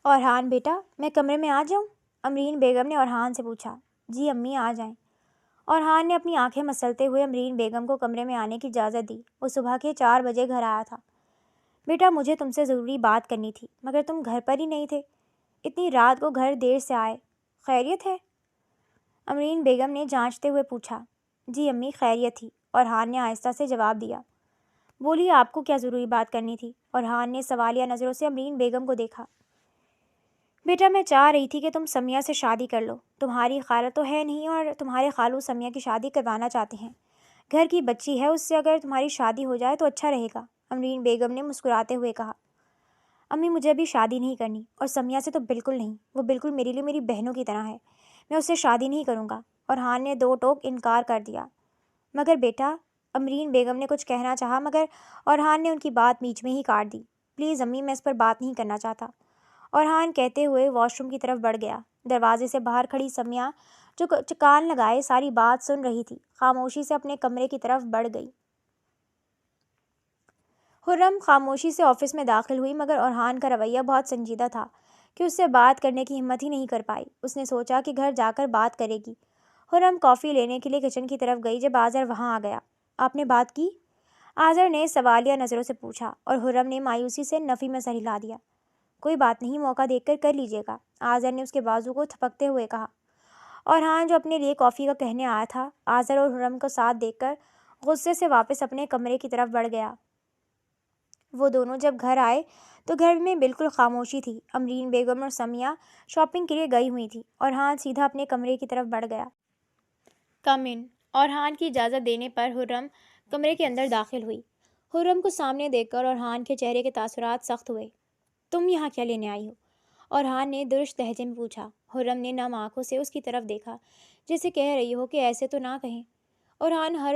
اورحان بیٹا، میں کمرے میں آ جاؤں؟ امرین بیگم نے اورحان سے پوچھا۔ جی امی، آ جائیں۔ اورحان نے اپنی آنکھیں مسلتے ہوئے امرین بیگم کو کمرے میں آنے کی اجازت دی۔ وہ صبح کے 4 بجے گھر آیا تھا۔ بیٹا، مجھے تم سے ضروری بات کرنی تھی، مگر تم گھر پر ہی نہیں تھے، اتنی رات کو گھر دیر سے آئے، خیریت ہے؟ امرین بیگم نے جانچتے ہوئے پوچھا۔ جی امی، خیریت تھی، اورحان نے آہستہ سے جواب دیا۔ بولیے، آپ کو کیا ضروری بات کرنی تھی؟ اورحان نے سوالیہ نظروں سے امرین بیگم کو دیکھا۔ بیٹا، میں چاہ رہی تھی کہ تم سمیہ سے شادی کر لو، تمہاری خالہ تو ہے نہیں اور تمہارے خالو سمیہ کی شادی کروانا چاہتے ہیں، گھر کی بچی ہے، اس سے اگر تمہاری شادی ہو جائے تو اچھا رہے گا، امرین بیگم نے مسکراتے ہوئے کہا۔ امی، مجھے ابھی شادی نہیں کرنی، اور سمیہ سے تو بالکل نہیں، وہ بالکل میرے لیے میری بہنوں کی طرح ہے، میں اس سے شادی نہیں کروں گا، اورحان نے 2 ٹوک انکار کر دیا۔ مگر بیٹا، امرین بیگم نے کچھ کہنا چاہا، مگر اورحان نے ان کی بات بیچ میں ہی کاٹ دی۔ پلیز امی، میں اس پر بات نہیں کرنا چاہتا، اورحان کہتے ہوئے واش روم کی طرف بڑھ گیا۔ دروازے سے باہر کھڑی سمیہ، جو کان لگائے ساری بات سن رہی تھی، خاموشی سے اپنے کمرے کی طرف بڑھ گئی۔ خرم خاموشی سے آفس میں داخل ہوئی، مگر اورحان کا رویہ بہت سنجیدہ تھا کہ اس سے بات کرنے کی ہمت ہی نہیں کر پائی۔ اس نے سوچا کہ گھر جا کر بات کرے گی۔ خرم کافی لینے کے لیے کچن کی طرف گئی جب آذر وہاں آ گیا۔ آپ نے بات کی؟ آذر نے سوالیہ نظروں سے پوچھا، اور خرم نے مایوسی سے نفی میں سر ہلا دیا۔ کوئی بات نہیں، موقع دیکھ کر لیجیے گا، آذر نے اس کے بازو کو تھپکتے ہوئے کہا۔ orhan جو اپنے لیے کافی کا کہنے آیا تھا آذر اور حرم کو ساتھ دیکھ کر غصے سے واپس اپنے کمرے کی طرف بڑھ گیا۔ وہ دونوں جب گھر آئے تو گھر میں بالکل خاموشی تھی۔ امرین بیگم اور سمیہ شاپنگ کے لیے گئی ہوئی تھی۔ orhan سیدھا اپنے کمرے کی طرف بڑھ گیا۔ کم ان۔ orhan کی اجازت دینے پر حرم کمرے کے اندر داخل ہوئی۔ حرم کو سامنے دیکھ کر orhan کے چہرے کے تاثرات سخت ہوئے۔ تم یہاں کیا لینے آئی ہو؟ orhan نے درشت لہجے میں پوچھا۔ حرم نے نم آنکھوں سے اس کی طرف دیکھا جیسے کہہ رہی ہو کہ ایسے تو نہ کہیں۔ orhan ہر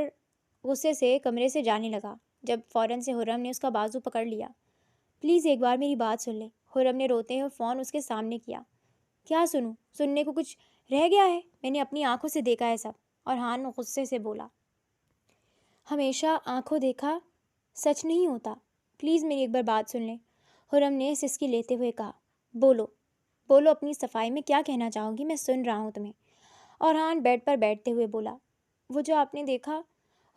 غصے سے کمرے سے جانے لگا جب فوراً سے حرم نے اس کا بازو پکڑ لیا۔ پلیز ایک بار میری بات سن لیں۔ حرم نے روتے ہوئے فون اس کے سامنے کیا۔ کیا سنوں؟ سننے کو کچھ رہ گیا ہے؟ میں نے اپنی آنکھوں سے دیکھا ہے سب، orhan غصے سے بولا۔ ہمیشہ آنکھوں دیکھا سچ نہیں ہوتا۔ پلیز میری ایک بار بات سن لیں، حرم نے سسکی لیتے ہوئے کہا۔ بولو بولو، اپنی صفائی میں کیا کہنا چاہو گی؟ میں سن رہا ہوں تمہیں، orhan بیڈ پر بیٹھتے ہوئے بولا۔ وہ جو آپ نے دیکھا۔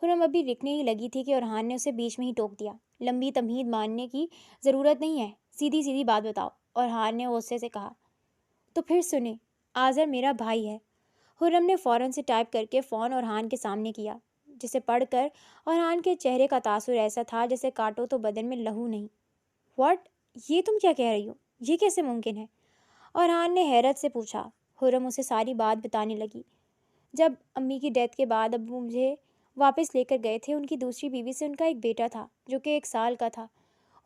حرم ابھی لکھنے ہی لگی تھی کہ orhan نے اسے بیچ میں ہی ٹوک دیا۔ لمبی تمہید ماننے کی ضرورت نہیں ہے، سیدھی سیدھی بات بتاؤ، orhan نے غصے سے کہا۔ تو پھر سنیں، آذر میرا بھائی ہے۔ حرم نے فوراً سے ٹائپ کر کے فون orhan کے سامنے کیا، جسے پڑھ کر orhan کے چہرے کا تاثر ایسا تھا جیسے کاٹو تو بدن میں لہو نہیں۔ واٹ؟ یہ تم کیا کہہ رہی ہو؟ یہ کیسے ممکن ہے؟ orhan نے حیرت سے پوچھا۔ حرم اسے ساری بات بتانے لگی۔ جب امی کی ڈیتھ کے بعد ابو مجھے واپس لے کر گئے تھے، ان کی دوسری بیوی سے ان کا ایک بیٹا تھا جو کہ 1 سال کا تھا۔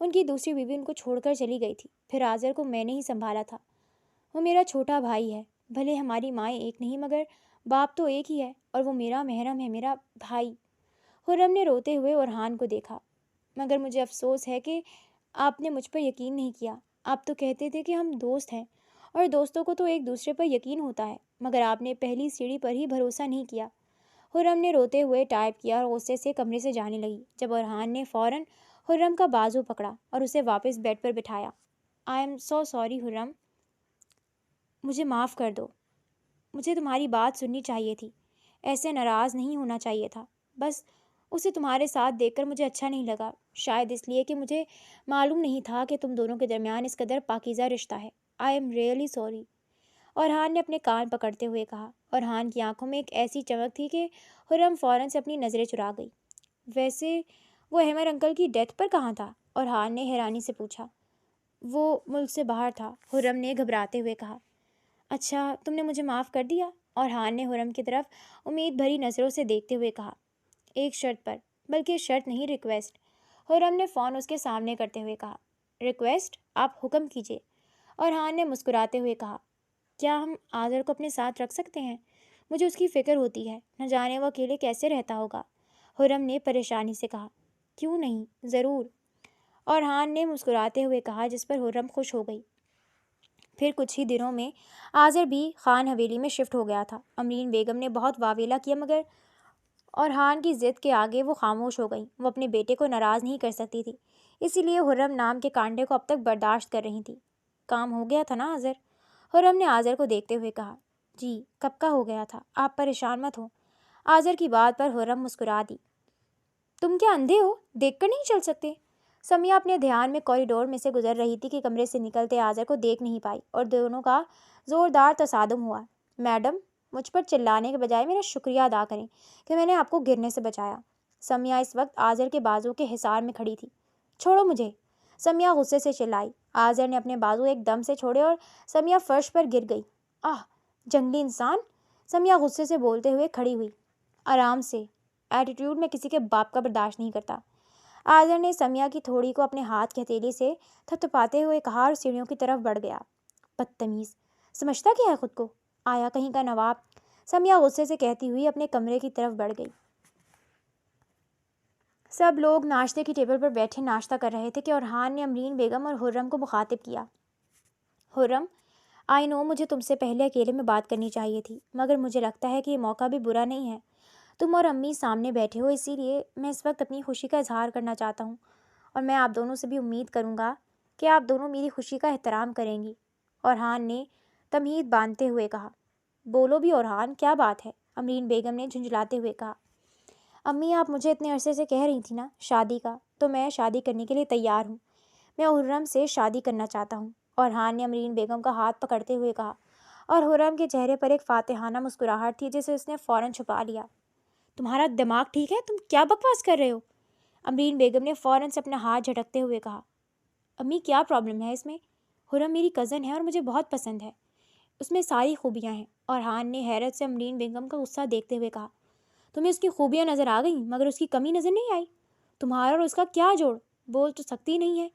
ان کی دوسری بیوی ان کو چھوڑ کر چلی گئی تھی۔ پھر آذر کو میں نے ہی سنبھالا تھا۔ وہ میرا چھوٹا بھائی ہے، بھلے ہماری مائیں ایک نہیں مگر باپ تو ایک ہی ہے، اور وہ میرا محرم ہے، میرا بھائی۔ حرم نے روتے ہوئے orhan کو دیکھا۔ مگر مجھے افسوس ہے کہ آپ نے مجھ پر یقین نہیں کیا۔ آپ تو کہتے تھے کہ ہم دوست ہیں اور دوستوں کو تو ایک دوسرے پر یقین ہوتا ہے، مگر آپ نے پہلی سیڑھی پر ہی بھروسہ نہیں کیا۔ حرم نے روتے ہوئے ٹائپ کیا اور غصے سے کمرے سے جانے لگی جب orhan نے فوراً حرم کا بازو پکڑا اور اسے واپس بیڈ پر بٹھایا۔ آئی ایم سو سوری حرم، مجھے معاف کر دو۔ مجھے تمہاری بات سننی چاہیے تھی، ایسے ناراض نہیں ہونا چاہیے تھا۔ بس اسے تمہارے ساتھ دیکھ کر مجھے اچھا نہیں لگا، شاید اس لیے کہ مجھے معلوم نہیں تھا کہ تم دونوں کے درمیان اس قدر پاکیزہ رشتہ ہے۔ I am really sorry, orhan نے اپنے کان پکڑتے ہوئے کہا۔ orhan کی آنکھوں میں ایک ایسی چمک تھی کہ حرم فوراً سے اپنی نظریں چرا گئی۔ ویسے وہ احمد انکل کی ڈیتھ پر کہاں تھا؟ orhan نے حیرانی سے پوچھا۔ وہ ملک سے باہر تھا، حرم نے گھبراتے ہوئے کہا۔ اچھا، تم نے مجھے معاف کر دیا؟ orhan نے حرم کی طرف امید بھری نظروں سے دیکھتے ہوئے کہا۔ ایک شرط پر، بلکہ شرط نہیں ریکویسٹ، حرم نے فون اس کے سامنے کرتے ہوئے کہا۔ ریکویسٹ؟ آپ حکم کیجیے، orhan نے مسکراتے ہوئے کہا۔ کیا ہم آذر کو اپنے ساتھ رکھ سکتے ہیں؟ مجھے اس کی فکر ہوتی ہے، نہ جانے وہ اکیلے کیسے رہتا ہوگا، حرم نے پریشانی سے کہا۔ کیوں نہیں، ضرور، orhan نے مسکراتے ہوئے کہا، جس پر حرم خوش ہو گئی۔ پھر کچھ ہی دنوں میں آذر بھی خان حویلی میں شفٹ ہو گیا تھا۔ امرین بیگم نے بہت واویلا کیا مگر orhan کی ضد کے آگے وہ خاموش ہو گئی۔ وہ اپنے بیٹے کو ناراض نہیں کر سکتی تھی، اسی لیے حرم نام کے کانٹے کو اب تک برداشت کر رہی تھی۔ کام ہو گیا تھا نا آذر؟ حرم نے آذر کو دیکھتے ہوئے کہا۔ جی، کب کا ہو گیا تھا، آپ پریشان مت ہو۔ آذر کی بات پر حرم مسکرا دی۔ تم کیا اندھے ہو، دیکھ کر نہیں چل سکتے؟ سمیہ اپنے دھیان میں کوریڈور میں سے گزر رہی تھی کہ کمرے سے نکلتے آذر کو دیکھ نہیں پائی اور دونوں کا زوردار تصادم ہوا۔ میڈم، مجھ پر چلانے کے بجائے میرا شکریہ ادا کریں کہ میں نے آپ کو گرنے سے بچایا۔ سمیہ اس وقت آذر کے بازو کے حصار میں کھڑی تھی۔ چھوڑو مجھے، سمیہ غصے سے چلائی۔ آذر نے اپنے بازو ایک دم سے چھوڑے اور سمیہ فرش پر گر گئی۔ آہ، جنگلی انسان، سمیہ غصے سے بولتے ہوئے کھڑی ہوئی۔ آرام سے، ایٹیٹیوڈ میں کسی کے باپ کا برداشت نہیں کرتا۔ آذر نے سمیہ کی تھوڑی کو اپنے ہاتھ کی ہتھیلی سے تھپتھپاتے ہوئے کہا اور سیڑھیوں کی طرف بڑھ گیا۔ بدتمیز، سمجھتا کیا ہے خود کو، آیا کہیں کا نواب، سمیہ غصے سے کہتی ہوئی اپنے کمرے کی طرف بڑھ گئی۔ سب لوگ ناشتے کی ٹیبل پر بیٹھے ناشتہ کر رہے تھے کہ orhan نے امرین بیگم اور حرم کو مخاطب کیا۔ حرم، آئی نو مجھے تم سے پہلے اکیلے میں بات کرنی چاہیے تھی، مگر مجھے لگتا ہے کہ یہ موقع بھی برا نہیں ہے۔ تم اور امی سامنے بیٹھے ہو، اسی لیے میں اس وقت اپنی خوشی کا اظہار کرنا چاہتا ہوں، اور میں آپ دونوں سے بھی امید کروں گا کہ آپ دونوں میری خوشی کا احترام کریں گی، orhan نے تمہید باندھتے ہوئے کہا۔ بولو بھی orhan، کیا بات ہے؟ امرین بیگم نے جھنجھلاتے ہوئے کہا۔ امی، آپ مجھے اتنے عرصے سے کہہ رہی تھی نا شادی کا، تو میں شادی کرنے کے لیے تیار ہوں۔ میں حرم سے شادی کرنا چاہتا ہوں، orhan نے امرین بیگم کا ہاتھ پکڑتے ہوئے کہا۔ اور حرم کے چہرے پر ایک فاتحانہ مسکراہٹ تھی جسے اس نے فوراً چھپا لیا۔ تمہارا دماغ ٹھیک ہے؟ تم کیا بکواس کر رہے ہو؟ امرین بیگم نے فوراً سے اپنا ہاتھ جھٹکتے ہوئے کہا۔ امی کیا پرابلم ہے اس میں؟ حرم میری کزن ہے اور مجھے بہت پسند ہے، اس میں ساری خوبیاں ہیں۔ اورحان نے حیرت سے امرین بیگم کا غصہ دیکھتے ہوئے کہا، تمہیں اس کی خوبیاں نظر آ گئیں مگر اس کی کمی نظر نہیں آئی؟ تمہارا اور اس کا کیا جوڑ؟ بول تو سکتی نہیں ہے،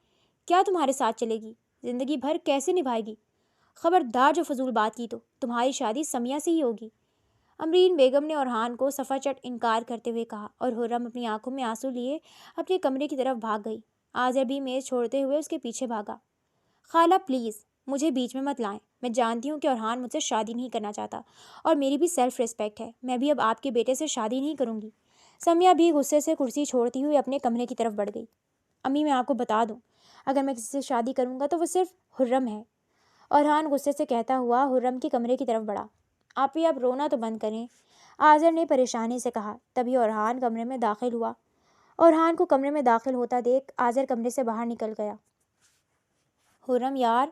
کیا تمہارے ساتھ چلے گی؟ زندگی بھر کیسے نبھائے گی؟ خبردار جو فضول بات کی تو تمہاری شادی سمیہ سے ہی ہوگی۔ امرین بیگم نے اورحان کو صفا چٹ انکار کرتے ہوئے کہا، اور حرم اپنی آنکھوں میں آنسو لیے اپنے کمرے کی طرف بھاگ گئی۔ آذر بھی میز چھوڑتے ہوئے اس کے پیچھے بھاگا۔ خالہ پلیز مجھے بیچ میں مت لائیں، میں جانتی ہوں کہ اورحان مجھ سے شادی نہیں کرنا چاہتا اور میری بھی سیلف ریسپیکٹ ہے، میں بھی اب آپ کے بیٹے سے شادی نہیں کروں گی۔ سمیہ بھی غصے سے کرسی چھوڑتی ہوئی اپنے کمرے کی طرف بڑھ گئی۔ امی میں آپ کو بتا دوں، اگر میں کسی سے شادی کروں گا تو وہ صرف حرم ہے۔ اورحان غصے سے کہتا ہوا حرم کے کمرے کی طرف بڑھا۔ آپ ہی آپ رونا تو بند کریں، آذر نے پریشانی سے کہا۔ تبھی اورحان کمرے میں داخل ہوا۔ اورحان کو کمرے میں داخل ہوتا دیکھ آذر کمرے سے باہر نکل گیا۔ حرم یار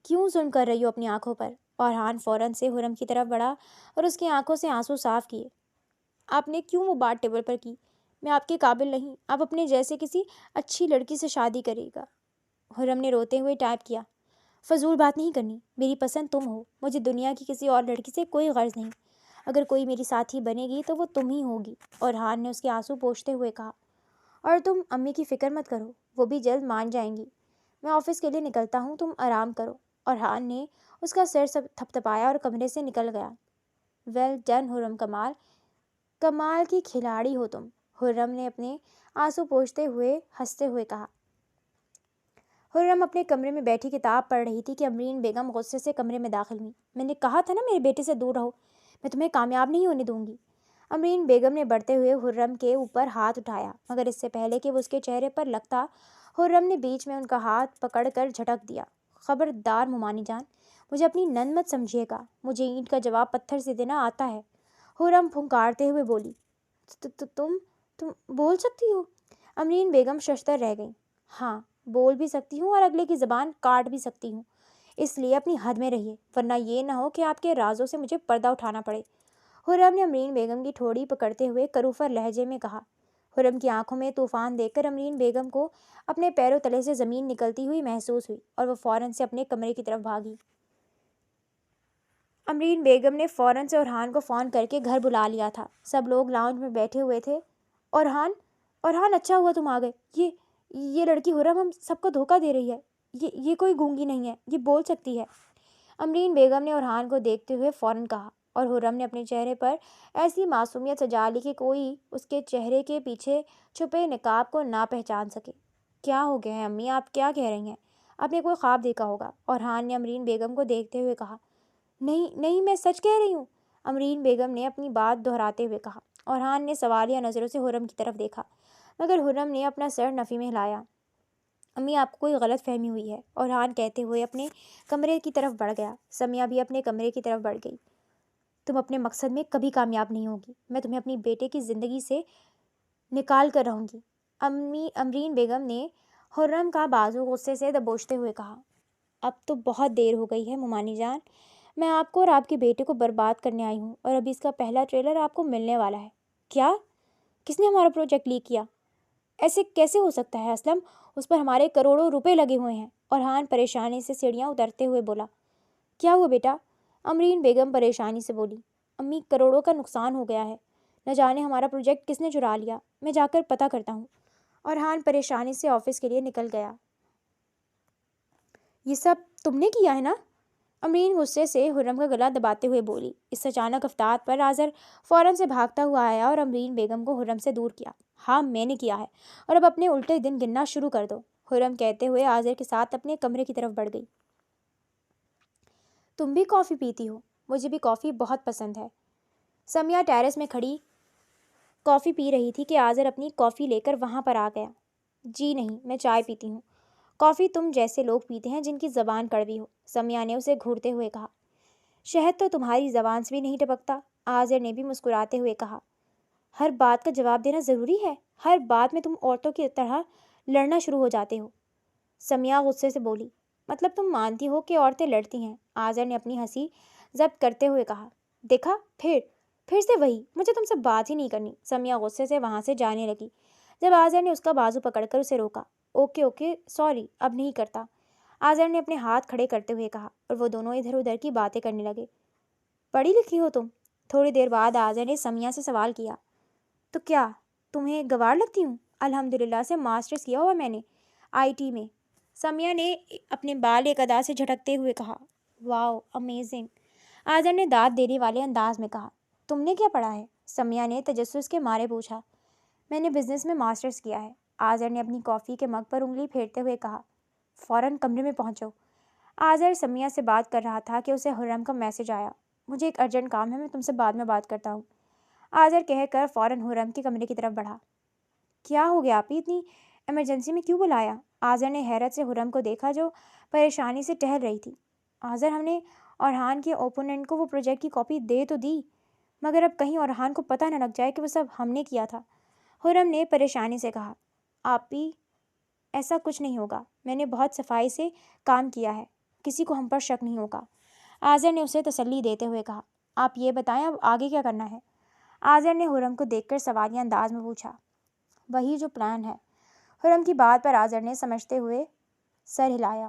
کیوں ظلم کر رہی ہو اپنی آنکھوں پر؟ اورحان فوراً سے حرم کی طرف بڑھا اور اس کی آنکھوں سے آنسو صاف کیے۔ آپ نے کیوں وہ بات ٹیبل پر کی؟ میں آپ کے قابل نہیں، آپ اپنے جیسے کسی اچھی لڑکی سے شادی کرے گا۔ حرم نے روتے ہوئے ٹائپ کیا۔ فضول بات نہیں کرنی، میری پسند تم ہو، مجھے دنیا کی کسی اور لڑکی سے کوئی غرض نہیں، اگر کوئی میری ساتھی بنے گی تو وہ تم ہی ہوگی۔ اورحان نے اس کے آنسو پوچھتے ہوئے کہا، اور تم امی کی فکر مت کرو، وہ بھی جلد مان جائیں گی، میں آفس کے لیے نکلتا ہوں، تم آرام کرو۔ اورحان نے اس کا سر تھپتھپایا اور کمرے سے نکل گیا۔ ویل ڈن حرم، کمال کی کھلاڑی ہو تم، حرم نے اپنے آنسو پوچھتے ہوئے ہنستے ہوئے کہا۔ حرم اپنے کمرے میں بیٹھی کتاب پڑھ رہی تھی کہ امرین بیگم غصے سے کمرے میں داخل ہوئی۔ میں نے کہا تھا نا میرے بیٹے سے دور رہو، میں تمہیں کامیاب نہیں ہونے دوں گی۔ امرین بیگم نے بڑھتے ہوئے حرم کے اوپر ہاتھ اٹھایا، مگر اس سے پہلے کہ وہ اس کے چہرے پر لگتا، حرم نے بیچ میں ان کا ہاتھ پکڑ کر جھٹک دیا۔ خبردار مومانی جان، مجھے اپنی نند مت سمجھیے گا، مجھے اینٹ کا جواب پتھر سے دینا آتا ہے۔ حرم پھنکارتے ہوئے بولی۔ تم بول سکتی ہو؟ امرین بیگم ششدر رہ گئی۔ ہاں بول بھی سکتی ہوں اور اگلے کی زبان کاٹ بھی سکتی ہوں، اس لیے اپنی حد میں رہیے ورنہ یہ نہ ہو کہ آپ کے رازوں سے مجھے پردہ اٹھانا پڑے۔ حرم نے امرین بیگم کی ٹھوڑی پکڑتے ہوئے کروفر لہجے میں کہا۔ حرم کی آنکھوں میں طوفان دیکھ کر امرین بیگم کو اپنے پیروں تلے سے زمین نکلتی ہوئی محسوس ہوئی اور وہ فوراً سے اپنے کمرے کی طرف بھاگی۔ امرین بیگم نے فوراً سے اورحان کو فون کر کے گھر بلا لیا تھا۔ سب لوگ لاؤنج میں بیٹھے ہوئے تھے۔ اورحان اچھا ہوا تم آ گئے، یہ لڑکی حرم ہم سب کو دھوکہ دے رہی ہے، یہ کوئی گونگی نہیں ہے، یہ بول سکتی ہے، امرین بیگم نے اورحان کو دیکھتے ہوئے فوراً کہا، اور حرم نے اپنے چہرے پر ایسی معصومیت سجا لی کہ کوئی اس کے چہرے کے پیچھے چھپے نقاب کو نہ پہچان سکے۔ کیا ہو گیا ہے امی، آپ کیا کہہ رہی ہیں؟ آپ نے کوئی خواب دیکھا ہوگا، اورحان نے امرین بیگم کو دیکھتے ہوئے کہا۔ نہیں میں سچ کہہ رہی ہوں، امرین بیگم نے اپنی بات دہراتے ہوئے کہا۔ اورحان نے سوالیہ نظروں سے حرم کی طرف دیکھا، مگر حرم نے اپنا سر نفی میں ہلایا۔ امی آپ کو کوئی غلط فہمی ہوئی ہے، اورحان کہتے ہوئے اپنے کمرے کی طرف بڑھ گیا۔ سمیہ بھی اپنے کمرے کی طرف بڑھ گئی۔ تم اپنے مقصد میں کبھی کامیاب نہیں ہوگی، میں تمہیں اپنی بیٹے کی زندگی سے نکال کر رہوں گی، امرین بیگم نے حرم کا بازو غصے سے دبوچتے ہوئے کہا۔ اب تو بہت دیر ہو گئی ہے مومانی جان، میں آپ کو اور آپ کے بیٹے کو برباد کرنے آئی ہوں، اور ابھی اس کا پہلا ٹریلر آپ کو ملنے والا ہے۔ کیا؟ کس نے ہمارا پروجیکٹ لیک کیا؟ ایسے کیسے ہو سکتا ہے اسلم، اس پر ہمارے کروڑوں روپے لگے ہوئے ہیں۔ اورحان پریشانی سے سیڑھیاں اترتے ہوئے بولا۔ کیا ہوا بیٹا؟ امرین بیگم پریشانی سے بولی۔ امی کروڑوں کا نقصان ہو گیا ہے، نہ جانے ہمارا پروجیکٹ کس نے چرا لیا، میں جا کر پتہ کرتا ہوں۔ اورحان پریشانی سے آفس کے لیے نکل گیا۔ یہ سب تم نے کیا ہے نا؟ امرین غصے سے حرم کا گلا دباتے ہوئے بولی۔ اس اچانک افتاد پر آذر فوراً سے بھاگتا ہوا آیا اور امرین بیگم کو حرم سے دور کیا۔ ہاں میں نے کیا ہے، اور اب اپنے الٹے دن گننا شروع کر دو، حرم کہتے ہوئے آذر کے ساتھ اپنے کمرے کی طرف بڑھ گئی۔ تم بھی کافی پیتی ہو؟ مجھے بھی کافی بہت پسند ہے۔ سمیہ ٹیرس میں کھڑی کافی پی رہی تھی کہ آذر اپنی کافی لے کر وہاں پر آ گیا۔ جی نہیں، میں چائے پیتی ہوں، کافی تم جیسے لوگ پیتے ہیں جن کی زبان کڑوی ہو، سمیہ نے اسے گھورتے ہوئے کہا۔ شہد تو تمہاری زبان سے بھی نہیں ٹپکتا، آذر نے بھی مسکراتے ہوئے کہا۔ ہر بات کا جواب دینا ضروری ہے، ہر بات میں تم عورتوں کی طرح لڑنا شروع ہو جاتے ہو، سمیہ غصے سے بولی۔ مطلب تم مانتی ہو کہ عورتیں لڑتی ہیں؟ آذر نے اپنی ہنسی ضبط کرتے ہوئے کہا۔ دیکھا، پھر سے وہی، مجھے تم سے بات ہی نہیں کرنی۔ سمیہ غصے سے وہاں سے جانے لگی جب آذر نے اس کا بازو پکڑ کر اسے روکا۔ اوکے اوکے، سوری، اب نہیں کرتا، آذر نے اپنے ہاتھ کھڑے کرتے ہوئے کہا، اور وہ دونوں ادھر ادھر کی باتیں کرنے لگے۔ پڑھی لکھی ہو تم؟ تھوڑی دیر بعد آذر نے سمیہ سے سوال کیا۔ تو کیا تمہیں گوار لگتی ہوں؟ الحمدللہ سے ماسٹرز کیا ہوا میں نے، IT میں۔ سمیہ نے اپنے بال ایک ادا سے جھٹکتے ہوئے کہا۔ واو، امیزنگ، آذر نے داد دینے والے انداز میں کہا۔ تم نے کیا پڑھا ہے؟ سمیہ نے تجسس کے مارے پوچھا۔ میں نے بزنس میں ماسٹرز کیا ہے، آذر نے اپنی کافی کے مگ پر انگلی پھیرتے ہوئے کہا۔ فوراً کمرے میں پہنچو۔ آذر سمیہ سے بات کر رہا تھا کہ اسے حرم کا میسج آیا۔ مجھے ایک ارجنٹ کام ہے، میں تم سے بعد میں بات کرتا ہوں، آذر کہہ کر فوراً حرم کے کمرے کی طرف بڑھا۔ کیا ہو گیا آپی، اتنی ایمرجنسی میں کیوں بلایا؟ آذر نے حیرت سے حرم کو دیکھا جو پریشانی سے ٹہل رہی تھی۔ آذر، ہم نے اورحان کے اوپوننٹ کو وہ پروجیکٹ کی کاپی دے تو دی، مگر اب کہیں اورحان کو پتہ نہ لگ جائے کہ وہ سب ہم نے کیا تھا، حرم نے پریشانی سے کہا۔ آپی، ایسا کچھ نہیں ہوگا، میں نے بہت صفائی سے کام کیا ہے، کسی کو ہم پر شک نہیں ہوگا، آذر نے اسے تسلی دیتے ہوئے کہا۔ آپ یہ بتائیں اب آگے کیا کرنا ہے؟ آذر نے حرم کو دیکھ کر سوالیہ انداز میں پوچھا۔ وہی جو پلان ہے، حرم کی بات پر آذر نے سمجھتے ہوئے سر ہلایا۔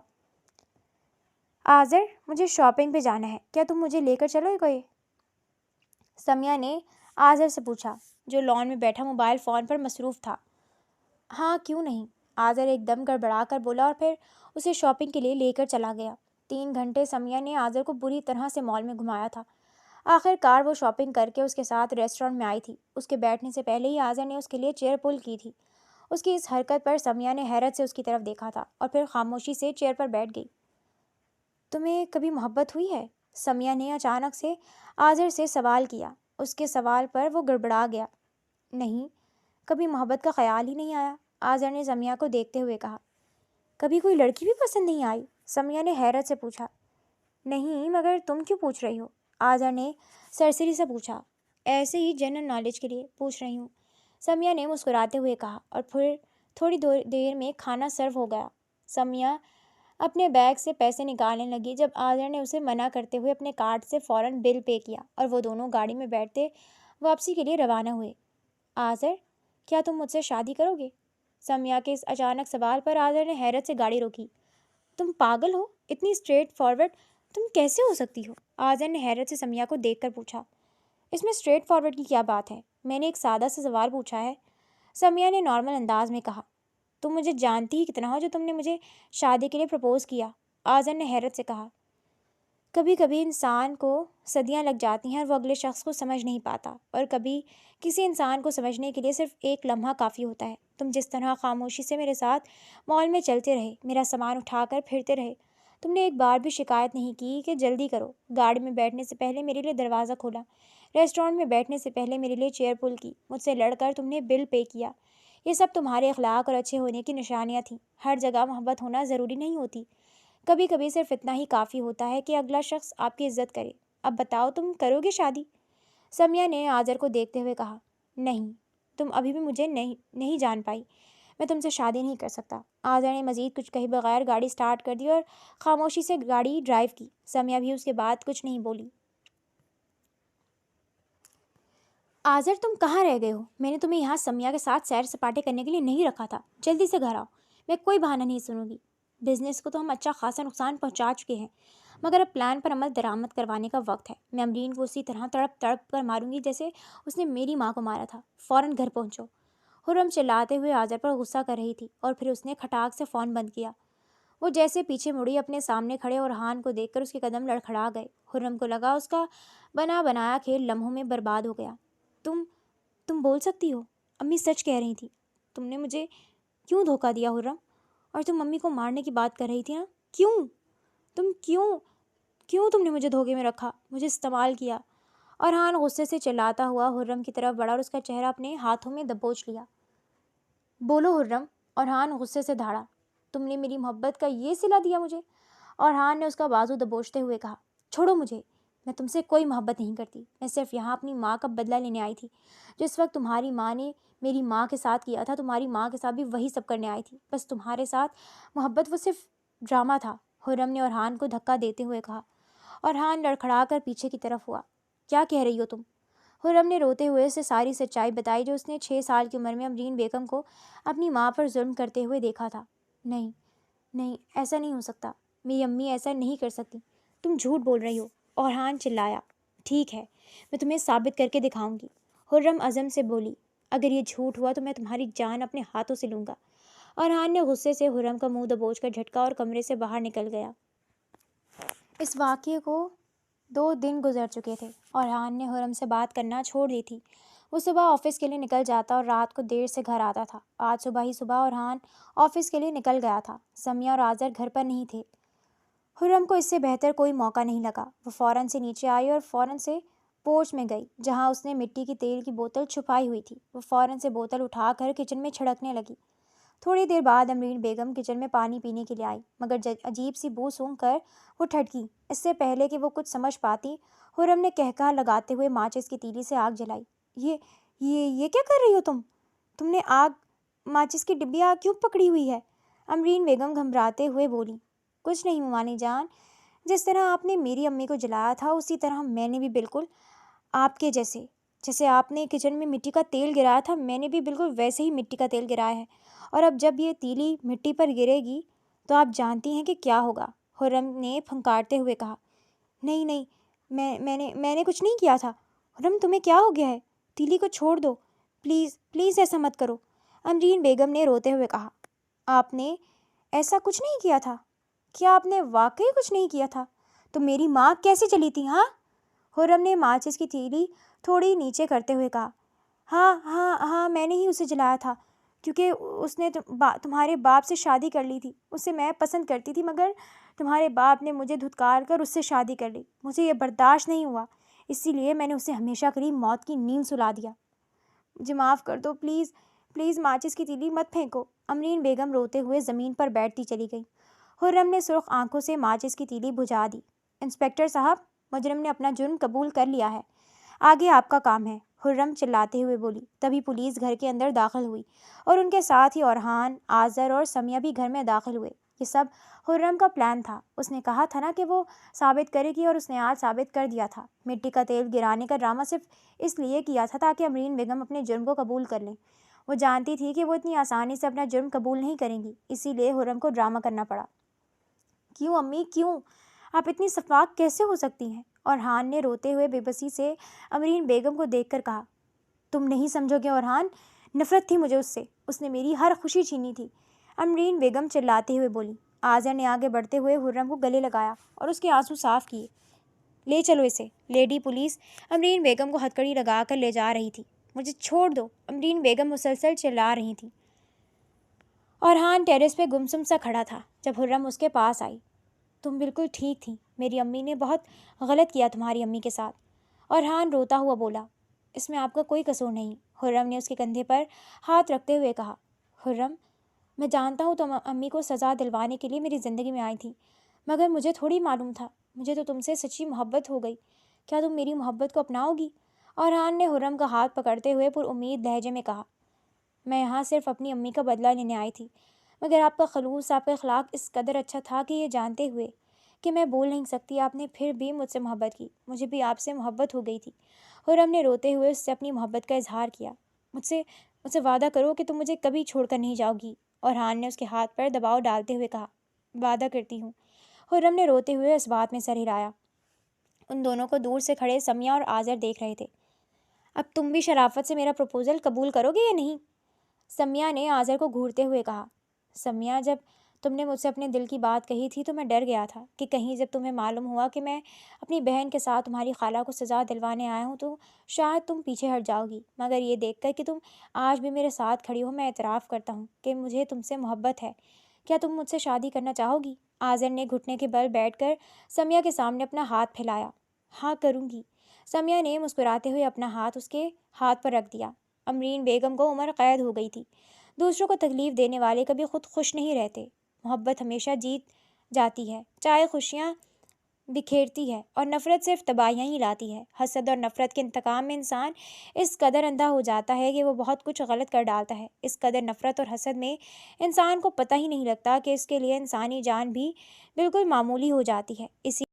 آذر، مجھے شاپنگ پہ جانا ہے، کیا تم مجھے لے کر چلو گے؟ سمیہ نے آذر سے پوچھا، جو لان میں بیٹھا موبائل فون پر مصروف تھا۔ ہاں، کیوں نہیں، آذر ایک دم گڑبڑا کر بولا، اور پھر اسے شاپنگ کے لیے لے کر چلا گیا۔ 3 گھنٹے سمیہ نے آذر کو بری طرح سے مال میں گھمایا تھا۔ آخر کار وہ شاپنگ کر کے اس کے ساتھ ریسٹورانٹ میں آئی تھی۔ اس کے بیٹھنے سے پہلے ہی آذر نے اس کے لیے چیئر پل کی تھی۔ اس کی اس حرکت پر سمیہ نے حیرت سے اس کی طرف دیکھا تھا، اور پھر خاموشی سے چیئر پر بیٹھ گئی۔ تمہیں کبھی محبت ہوئی ہے؟ سمیہ نے اچانک سے آذر سے سوال کیا۔ اس کے سوال پر وہ گڑبڑا گیا۔ نہیں، کبھی محبت کا خیال ہی نہیں آیا، آذر نے سمیہ کو دیکھتے ہوئے کہا۔ کبھی کوئی لڑکی بھی پسند نہیں آئی؟ سمیہ نے حیرت سے پوچھا۔ نہیں، مگر تم کیوں پوچھ رہی ہو؟ آذر نے سرسری سے پوچھا۔ ایسے ہی جنرل نالج کے لیے پوچھ رہی ہوں، سمیہ نے مسکراتے ہوئے کہا، اور پھر تھوڑی دیر میں کھانا سرو ہو گیا۔ سمیہ اپنے بیگ سے پیسے نکالنے لگی جب آذر نے اسے منع کرتے ہوئے اپنے کارڈ سے فوراً بل پے کیا، اور وہ دونوں گاڑی میں بیٹھتے واپسی کے لیے روانہ ہوئے۔ آذر، کیا تم مجھ سے شادی کرو گے؟ سمیہ کے اس اچانک سوال پر آذر نے حیرت سے گاڑی روکی۔ تم پاگل ہو؟ اتنی اسٹریٹ فارورڈ تم کیسے ہو سکتی ہو؟ آذر نے حیرت سے سمیہ کو دیکھ کر پوچھا۔ اس میں اسٹریٹ فارورڈ کی کیا بات ہے؟ میں نے ایک سادہ سا سوال پوچھا ہے، سمیہ نے نارمل انداز میں کہا۔ تم مجھے جانتی ہی کتنا ہو جو تم نے مجھے شادی کے لیے پرپوز کیا؟ آذر نے حیرت سے کہا۔ کبھی کبھی انسان کو صدیاں لگ جاتی ہیں اور وہ اگلے شخص کو سمجھ نہیں پاتا، اور کبھی کسی انسان کو سمجھنے کے لیے صرف ایک لمحہ کافی ہوتا ہے۔ تم جس طرح خاموشی سے میرے ساتھ مال میں چلتے رہے، میرا سامان اٹھا کر پھرتے رہے، تم نے ایک بار بھی شکایت نہیں کی کہ جلدی کرو، گاڑی میں بیٹھنے سے پہلے میرے لیے دروازہ کھولا، ریسٹورانٹ میں بیٹھنے سے پہلے میرے لیے چیئر پل کی، مجھ سے لڑ کر تم نے بل پے کیا، یہ سب تمہارے اخلاق اور اچھے ہونے کی نشانیاں تھیں۔ ہر جگہ محبت ہونا ضروری نہیں ہوتی، کبھی کبھی صرف اتنا ہی کافی ہوتا ہے کہ اگلا شخص آپ کی عزت کرے۔ اب بتاؤ، تم کرو گے شادی؟ سمیہ نے آذر کو دیکھتے ہوئے کہا۔ نہیں، تم ابھی بھی مجھے نہیں جان پائی، میں تم سے شادی نہیں کر سکتا۔ آذر نے مزید کچھ کہے بغیر گاڑی سٹارٹ کر دی اور خاموشی سے گاڑی ڈرائیو کی۔ سمیہ بھی اس کے بعد کچھ نہیں بولی۔ آذر، تم کہاں رہ گئے ہو؟ میں نے تمہیں یہاں سمیہ کے ساتھ سیر سپاٹے کرنے کے لیے نہیں رکھا تھا، جلدی سے گھر آؤ، میں کوئی بہانہ نہیں سنوں گی۔ بزنس کو تو ہم اچھا خاصا نقصان پہنچا چکے ہیں، مگر اب پلان پر عمل درآمد کروانے کا وقت ہے۔ میں امرین کو اسی طرح تڑپ کر ماروں گی جیسے اس نے میری ماں کو مارا تھا۔ فوراً گھر پہنچو۔ حرم چلاتے ہوئے آذر پر غصہ کر رہی تھی، اور پھر اس نے کھٹاک سے فون بند کیا۔ وہ جیسے پیچھے مڑی، اپنے سامنے کھڑے اورحان کو دیکھ کر اس کے قدم لڑکھڑا گئے۔ حرم کو لگا اس کا بنا بنایا کھیل لمحوں میں برباد ہو گیا۔ تم بول سکتی ہو، امی سچ کہہ رہی تھیں، تم نے مجھے کیوں دھوکہ دیا حرم؟ اور تم ممی کو مارنے کی بات کر رہی تھی نا، کیوں تم نے مجھے دھوکے میں رکھا، مجھے استعمال کیا؟ اورحان غصے سے چلاتا ہوا حرم کی طرف بڑھا اور اس کا چہرہ اپنے ہاتھوں میں دبوچ لیا۔ بولو حرم، اورحان غصے سے دھاڑا، تم نے میری محبت کا یہ صلہ دیا مجھے؟ اورحان نے اس کا بازو دبوچتے ہوئے کہا۔ چھوڑو مجھے، میں تم سے کوئی محبت نہیں کرتی، میں صرف یہاں اپنی ماں کا بدلہ لینے آئی تھی۔ جس وقت تمہاری ماں نے میری ماں کے ساتھ کیا تھا، تمہاری ماں کے ساتھ بھی وہی سب کرنے آئی تھی، بس تمہارے ساتھ محبت وہ صرف ڈرامہ تھا۔ خرم نے اورحان کو دھکا دیتے ہوئے کہا۔ اورحان لڑکھڑا کر پیچھے کی طرف ہوا۔ کیا کہہ رہی ہو تم؟ خرم نے روتے ہوئے اسے ساری سچائی بتائی جو اس نے 6 سال کی عمر میں امرین بیگم کو اپنی ماں پر ظلم کرتے ہوئے دیکھا تھا۔ نہیں نہیں، ایسا نہیں ہو سکتا، میری امی ایسا نہیں کر سکتی، تم جھوٹ بول رہی ہو، اورحان چلایا۔ ٹھیک ہے، میں تمہیں ثابت کر کے دکھاؤں گی، خرم عزم سے بولی۔ اگر یہ جھوٹ ہوا تو میں تمہاری جان اپنے ہاتھوں سے لوں گا۔ اورحان نے غصے سے خرم کا منہ دبوچ کر جھٹکا اور کمرے سے باہر نکل گیا۔ اس واقعے کو 2 دن گزر چکے تھے۔ اورحان نے خرم سے بات کرنا چھوڑ دی تھی۔ وہ صبح آفس کے لیے نکل جاتا اور رات کو دیر سے گھر آتا تھا۔ آج صبح ہی اورحان آفس کے لیے نکل گیا تھا۔ سمیہ اور آذر گھر پر نہیں تھے۔ خرم کو اس سے بہتر کوئی موقع نہیں لگا۔ وہ فوراً سے نیچے آئی اور فوراً سے پورچ میں گئی جہاں اس نے مٹی کی تیل کی بوتل چھپائی ہوئی تھی۔ وہ فوراً سے بوتل اٹھا کر کچن میں چھڑکنے لگی۔ تھوڑی دیر بعد امرین بیگم کچن میں پانی پینے کے لیے آئی، مگر عجیب سی بو سونگھ کر وہ ٹھٹکی۔ اس سے پہلے کہ وہ کچھ سمجھ پاتی، خرم نے قہقہہ لگاتے ہوئے ماچس کی تیلی سے آگ جلائی۔ یہ کیا کر رہی ہو تم؟ تم نے ماچس کی ڈبیا کیوں پکڑی ہوئی ہے؟ امرین بیگم گھبراتے ہوئے بولی۔ کچھ نہیں ممانی جان، جس طرح آپ نے میری امی کو جلایا تھا اسی طرح میں نے بھی بالکل آپ کے جیسے آپ نے کچن میں مٹی کا تیل گرایا تھا، میں نے بھی بالکل ویسے ہی مٹی کا تیل گرایا ہے، اور اب جب یہ تیلی مٹی پر گرے گی تو آپ جانتی ہیں کہ کیا ہوگا، خرم نے پھنکارتے ہوئے کہا۔ نہیں، میں نے کچھ نہیں کیا تھا۔ خرم تمہیں کیا ہو گیا ہے؟ تیلی کو چھوڑ دو، پلیز ایسا مت کرو، امرین بیگم نے روتے ہوئے کہا۔ آپ نے ایسا کچھ نہیں کیا تھا؟ کیا آپ نے واقعی کچھ نہیں کیا تھا؟ تو میری ماں کیسے چلی تھی ہاں؟ خرم نے ماچس کی تیلی تھوڑی نیچے کرتے ہوئے کہا۔ ہاں، میں نے ہی اسے جلایا تھا، کیونکہ اس نے تمہارے باپ سے شادی کر لی تھی۔ اسے میں پسند کرتی تھی، مگر تمہارے باپ نے مجھے دھتکار کر اس سے شادی کر لی۔ مجھے یہ برداشت نہیں ہوا، اسی لیے میں نے اسے ہمیشہ کے لیے موت کی نیند سلا دیا۔ مجھے معاف کر دو، پلیز ماچس کی تیلی مت پھینکو۔ امرین بیگم روتے ہوئے زمین پر بیٹھتی چلی گئی۔ خرم نے سرخ آنکھوں سے ماچس کی تیلی بجھا دی۔ انسپکٹر صاحب، مجرم نے اپنا جرم قبول کر لیا ہے، آگے آپ کا کام ہے، خرم چلاتے ہوئے بولی۔ تبھی پولیس گھر کے اندر داخل ہوئی اور ان کے ساتھ ہی اورحان، آذر اور سمیہ بھی گھر میں داخل ہوئے۔ یہ سب خرم کا پلان تھا۔ اس نے کہا تھا نا کہ وہ ثابت کرے گی، اور اس نے آج ثابت کر دیا تھا۔ مٹی کا تیل گرانے کا ڈرامہ صرف اس لیے کیا تھا تاکہ امرین بیگم اپنے جرم کو قبول کر لیں۔ وہ جانتی تھی کہ وہ اتنی آسانی سے اپنا جرم قبول نہیں کریں گی، اسی لیے خرم کو ڈرامہ کرنا پڑا۔ کیوں امی، کیوں؟ آپ اتنی شفاق کیسے ہو سکتی ہیں؟ اورحان نے روتے ہوئے بے بسی سے امرین بیگم کو دیکھ کر کہا۔ تم نہیں سمجھو گے اورحان، نفرت تھی مجھے اس سے، اس نے میری ہر خوشی چھینی تھی، امرین بیگم چلاتے ہوئے بولی۔ آذر نے آگے بڑھتے ہوئے خرم کو گلے لگایا اور اس کے آنسو صاف کیے۔ لے چلو اسے، لیڈی پولیس امرین بیگم کو ہتکڑی لگا کر لے جا رہی تھی۔ مجھے چھوڑ دو، امرین بیگم مسلسل چلا رہی تھی۔ اورحان ٹیرس پہ گمسم سا کھڑا تھا جب خرم اس کے پاس آئی۔ تم بالکل ٹھیک تھی، میری امی نے بہت غلط کیا تمہاری امی کے ساتھ، اورحان روتا ہوا بولا۔ اس میں آپ کا کوئی قصور نہیں، خرم نے اس کے کندھے پر ہاتھ رکھتے ہوئے کہا۔ خرم، میں جانتا ہوں تم امی کو سزا دلوانے کے لیے میری زندگی میں آئی تھی، مگر مجھے تھوڑی معلوم تھا، مجھے تو تم سے سچی محبت ہو گئی، کیا تم میری محبت کو اپناؤ گی؟ اورحان نے خرم کا ہاتھ پکڑتے ہوئے پر امید لہجے میں کہا۔ میں یہاں صرف اپنی امی کا بدلہ لینے آئی تھی، مگر آپ کا خلوص، آپ کا اخلاق اس قدر اچھا تھا کہ یہ جانتے ہوئے کہ میں بول نہیں سکتی، آپ نے پھر بھی مجھ سے محبت کی، مجھے بھی آپ سے محبت ہو گئی تھی۔ خرم نے روتے ہوئے اس سے اپنی محبت کا اظہار کیا۔ مجھ سے وعدہ کرو کہ تم مجھے کبھی چھوڑ کر نہیں جاؤ گی، اورحان نے اس کے ہاتھ پر دباؤ ڈالتے ہوئے کہا۔ وعدہ کرتی ہوں، خرم نے روتے ہوئے اس بات میں سر ہلایا۔ ان دونوں کو دور سے کھڑے سمیہ اور آذر دیکھ رہے تھے۔ اب تم بھی شرافت سے میرا پروپوزل قبول کرو گے یا نہیں؟ سمیہ نے آذر کو گھورتے ہوئے کہا۔ سمیہ، جب تم نے مجھ سے اپنے دل کی بات کہی تھی تو میں ڈر گیا تھا کہ کہیں جب تمہیں معلوم ہوا کہ میں اپنی بہن کے ساتھ تمہاری خالہ کو سزا دلوانے آیا ہوں تو شاید تم پیچھے ہٹ جاؤ گی، مگر یہ دیکھ کر کہ تم آج بھی میرے ساتھ کھڑی ہو، میں اعتراف کرتا ہوں کہ مجھے تم سے محبت ہے۔ کیا تم مجھ سے شادی کرنا چاہو گی؟ آذر نے گھٹنے کے بل بیٹھ کر سمیہ کے سامنے اپنا ہاتھ پھیلایا۔ ہاں کروں گی، سمیہ نے مسکراتے ہوئے اپنا ہاتھ اس کے ہاتھ پر رکھ دیا۔ امرین بیگم کو عمر قید ہو گئی تھی۔ دوسروں کو تکلیف دینے والے کبھی خود خوش نہیں رہتے۔ محبت ہمیشہ جیت جاتی ہے، چاہے خوشیاں بکھیرتی ہے اور نفرت صرف تباہیاں ہی لاتی ہے۔ حسد اور نفرت کے انتقام میں انسان اس قدر اندھا ہو جاتا ہے کہ وہ بہت کچھ غلط کر ڈالتا ہے۔ اس قدر نفرت اور حسد میں انسان کو پتہ ہی نہیں لگتا کہ اس کے لیے انسانی جان بھی بالکل معمولی ہو جاتی ہے۔ اسی